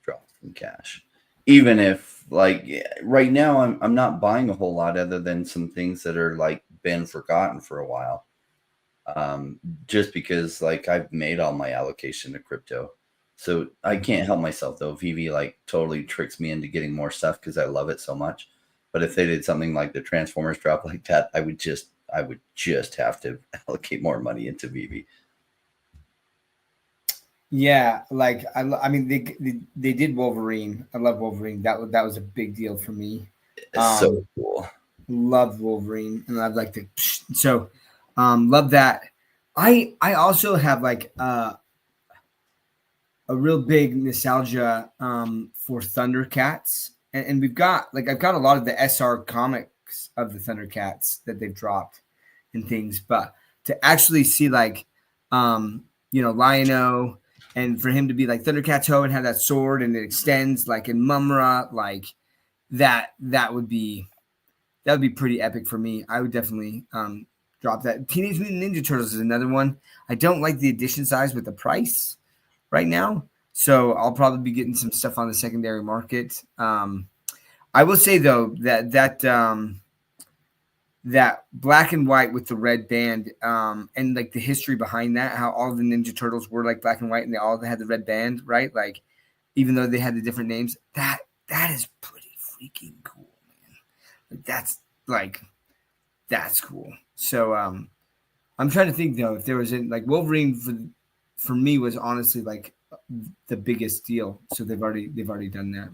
drop some cash. Even if like right now I'm not buying a whole lot other than some things that are like been forgotten for a while. Just because like I've made all my allocation to crypto. So I can't help myself though. VeVe like totally tricks me into getting more stuff because I love it so much. But if they did something like the Transformers drop like that, I would just have to allocate more money into VeVe. Yeah, like I mean they did Wolverine. I love Wolverine. That was a big deal for me. It's so cool. Loved Wolverine, and I'd like to love that. I also have like a real big nostalgia for Thundercats. And we've got I've got a lot of the SR comics of the Thundercats that they've dropped and things, but to actually see Lion-O, and for him to be like Thundercats Ho and have that sword and it extends like in Mumra, like that would be pretty epic for me. I would definitely drop that. Teenage Mutant Ninja Turtles is another one. I don't like the edition size with the price right now, so I'll probably be getting some stuff on the secondary market. I will say though that black and white with the red band, and like the history behind that, how all the Ninja Turtles were like black and white and they all had the red band, right? Like, even though they had the different names, that is pretty freaking cool, man. That's cool. So I'm trying to think though, if there was like Wolverine for me was honestly like the biggest deal. So they've already done that.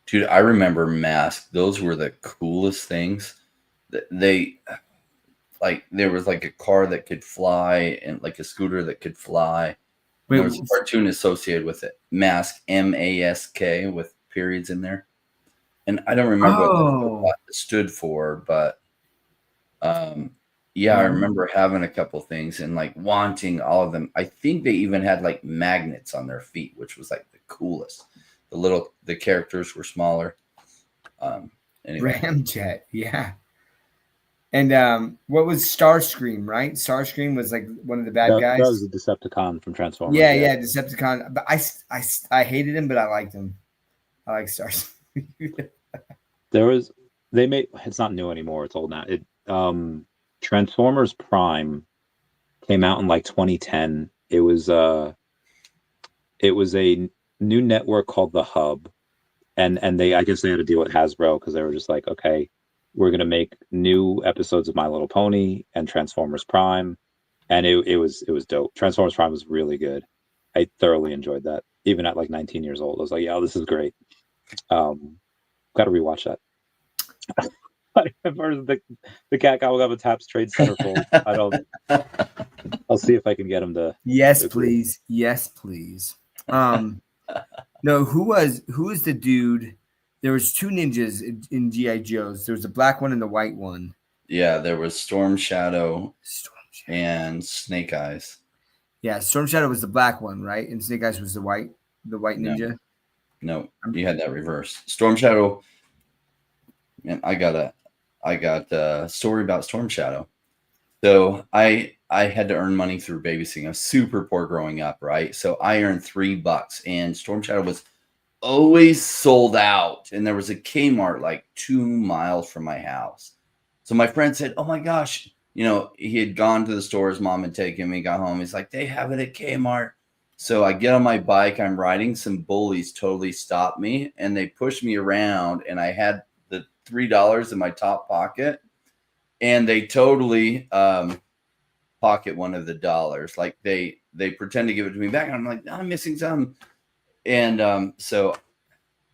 Dude, I remember Mask. Those were the coolest things. They like there was like a car that could fly and like a scooter that could fly. Wait, there was a cartoon associated with it. Mask, Mask, with periods in there. And I don't remember what it stood for, but yeah, I remember having a couple things and like wanting all of them. I think they even had like magnets on their feet, which was like the coolest. The characters were smaller. Anyway. Ramjet, yeah. And what was Starscream, right? Starscream was like one of the bad guys. That was a Decepticon from Transformers. Yeah, Decepticon. But I hated him, but I liked him. I like Starscream. It's not new anymore. It's old now. Transformers Prime came out in like 2010. It was a new network called the Hub, and I guess they had to deal with Hasbro because they were just like, okay, we're gonna make new episodes of My Little Pony and Transformers Prime, and it was dope. Transformers Prime was really good. I thoroughly enjoyed that, even at like 19 years old. I was like, yeah, this is great. Got to rewatch that. The cat Gobble Taps trade centerfold. I'll see if I can get him to. Yes, please. Yes, please. No, who was the dude? There was two ninjas in G.I. Joes. There was the black one and the white one. Yeah, there was Storm Shadow and Snake Eyes. Yeah, Storm Shadow was the black one, right? And Snake Eyes was the white ninja. No, you had that reversed. Storm Shadow. Man, I got a story about Storm Shadow. So I had to earn money through babysitting. I was super poor growing up, right? So I earned $3, and Storm Shadow was always sold out. And there was a Kmart like 2 miles from my house. So my friend said, "Oh my gosh," he had gone to the store. His mom had taken him. He got home. He's like, "They have it at Kmart." So I get on my bike. I'm riding. Some bullies totally stopped me, and they pushed me around. And I had the $3 in my top pocket, and they totally pocket one of the dollars. Like they pretend to give it to me back, and I'm like, I'm missing some. And so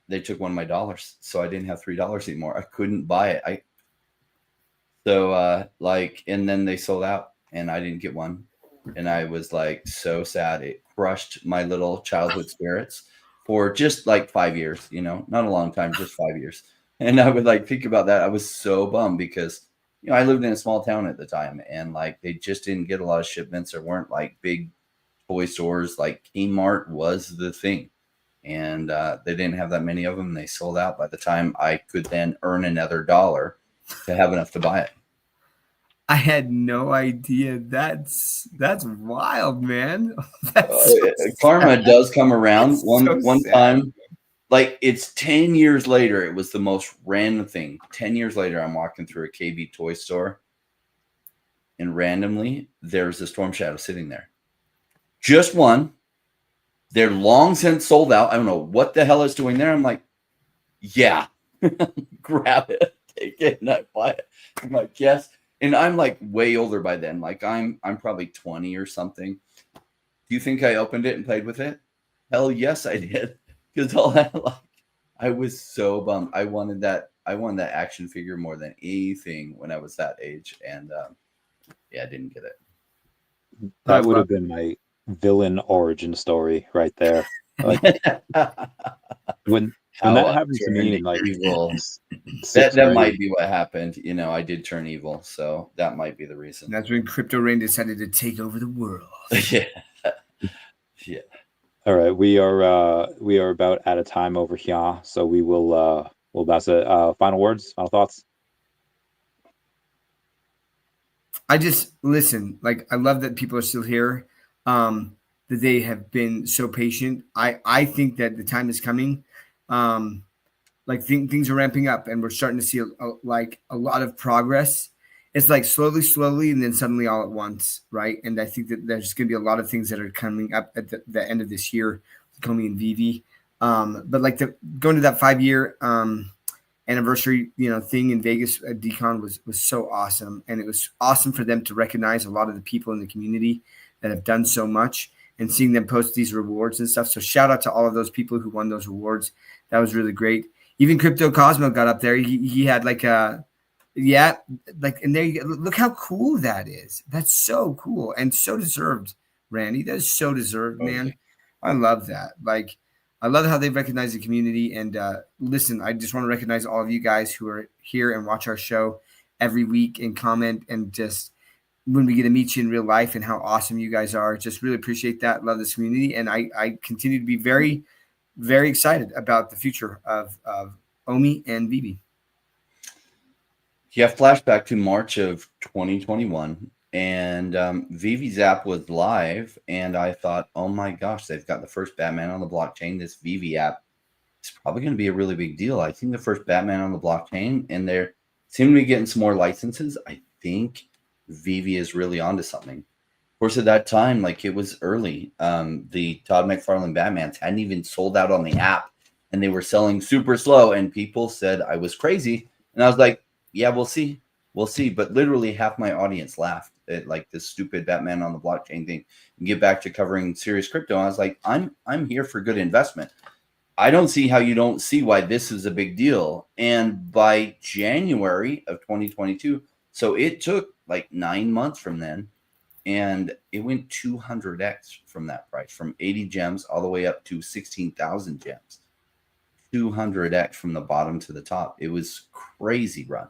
they took one of my dollars, so I didn't have $3 anymore. I couldn't buy it. And then they sold out, and I didn't get one, and I was like so sad. It crushed my little childhood spirits for just like 5 years. Not a long time, just 5 years. And I would like think about that. I was so bummed because I lived in a small town at the time, and like they just didn't get a lot of shipments. There weren't like big toy stores. Like Kmart was the thing, and they didn't have that many of them. They sold out by the time I could then earn another $1 to have enough to buy it. I had no idea. That's wild, man. Karma does come around. One time. Like it's 10 years later, it was the most random thing. 10 years later, I'm walking through a KB toy store, and randomly there's a Storm Shadow sitting there. Just one. They're long since sold out. I don't know what the hell it's doing there. I'm like, yeah, grab it, take it, and I buy it. I'm like, yes. And I'm like way older by then. Like I'm probably 20 or something. Do you think I opened it and played with it? Hell yes, I did. Because I was so bummed. I wanted that action figure more than anything when I was that age, and I didn't get it. That would have been my villain origin story right there. Like when that happened to me, like evil. That might be what happened. I did turn evil, so that might be the reason. That's when Crypto Rain decided to take over the world. Yeah. All right, we are about out of time over here, so we'll pass it. Final words, final thoughts. I just listen. Like I love that people are still here. That they have been so patient. I think that the time is coming. Like things are ramping up, and we're starting to see like a lot of progress. It's like slowly, and then suddenly all at once, right? And I think that there's going to be a lot of things that are coming up at the end of this year, coming in VeVe. But like going to that 5-year anniversary, thing in Vegas at Decon was so awesome, and it was awesome for them to recognize a lot of the people in the community that have done so much, and seeing them post these rewards and stuff. So shout out to all of those people who won those rewards. That was really great. Even Crypto Cosmo got up there. He had like and there you go. Look how cool that is. That's so cool and so deserved, Randy. That is so deserved, man. I love that. Like, I love how they recognize the community. And listen, I just want to recognize all of you guys who are here and watch our show every week and comment, and just when we get to meet you in real life and how awesome you guys are. Just really appreciate that. Love this community. And I continue to be very, very excited about the future of OMI and VeVe. Yeah, flashback to March of 2021, and VeVe's app was live, and I thought, oh my gosh, they've got the first Batman on the blockchain. This VeVe app is probably going to be a really big deal. I think the first Batman on the blockchain, and they're seem to be getting some more licenses. I think VeVe is really onto something. Of course, at that time, like it was early. The Todd McFarlane Batmans hadn't even sold out on the app, and they were selling super slow, and people said I was crazy. And I was like, yeah, we'll see. But literally half my audience laughed at like this stupid Batman on the blockchain thing, and get back to covering serious crypto. I was like, I'm here for good investment. I don't see how you don't see why this is a big deal. And by January of 2022, so it took like 9 months from then, and it went 200x from that price, from 80 gems all the way up to 16,000 gems. 200x from the bottom to the top. It was crazy run.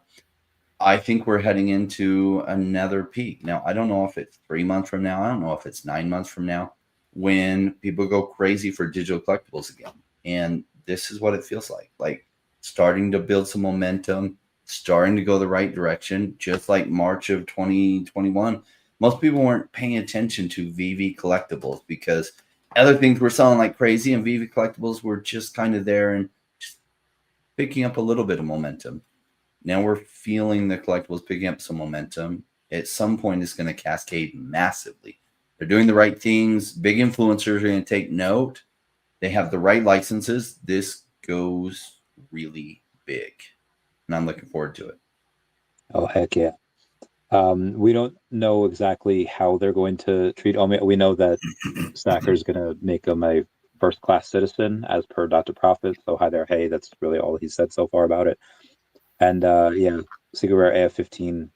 I think we're heading into another peak. Now, I don't know if it's 3 months from now. I don't know if it's 9 months from now, when people go crazy for digital collectibles again. And this is what it feels like starting to build some momentum, starting to go the right direction, just like March of 2021. Most people weren't paying attention to VeVe collectibles because other things were selling like crazy, and VeVe collectibles were just kind of there and just picking up a little bit of momentum. Now we're feeling the collectibles picking up some momentum. At some point, it's going to cascade massively. They're doing the right things. Big influencers are going to take note. They have the right licenses. This goes really big, and I'm looking forward to it. Oh, heck yeah. We don't know exactly how they're going to treat OMI. We know that Snacker's going to make him a first-class citizen, as per Dr. Profit. So hi there, hey, that's really all he said so far about it. And yeah, Secret Rare AF-15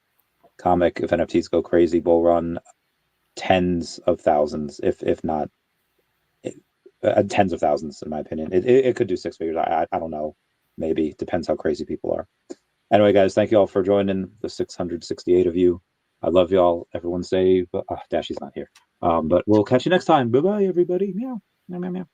comic, if NFTs go crazy, will run tens of thousands, if not tens of thousands, in my opinion. It could do 6 figures. I don't know. Maybe. Depends how crazy people are. Anyway, guys, thank you all for joining, the 668 of you. I love y'all. Everyone say, Dashy's not here. But we'll catch you next time. Bye-bye, everybody. Meow. Meow, meow, meow.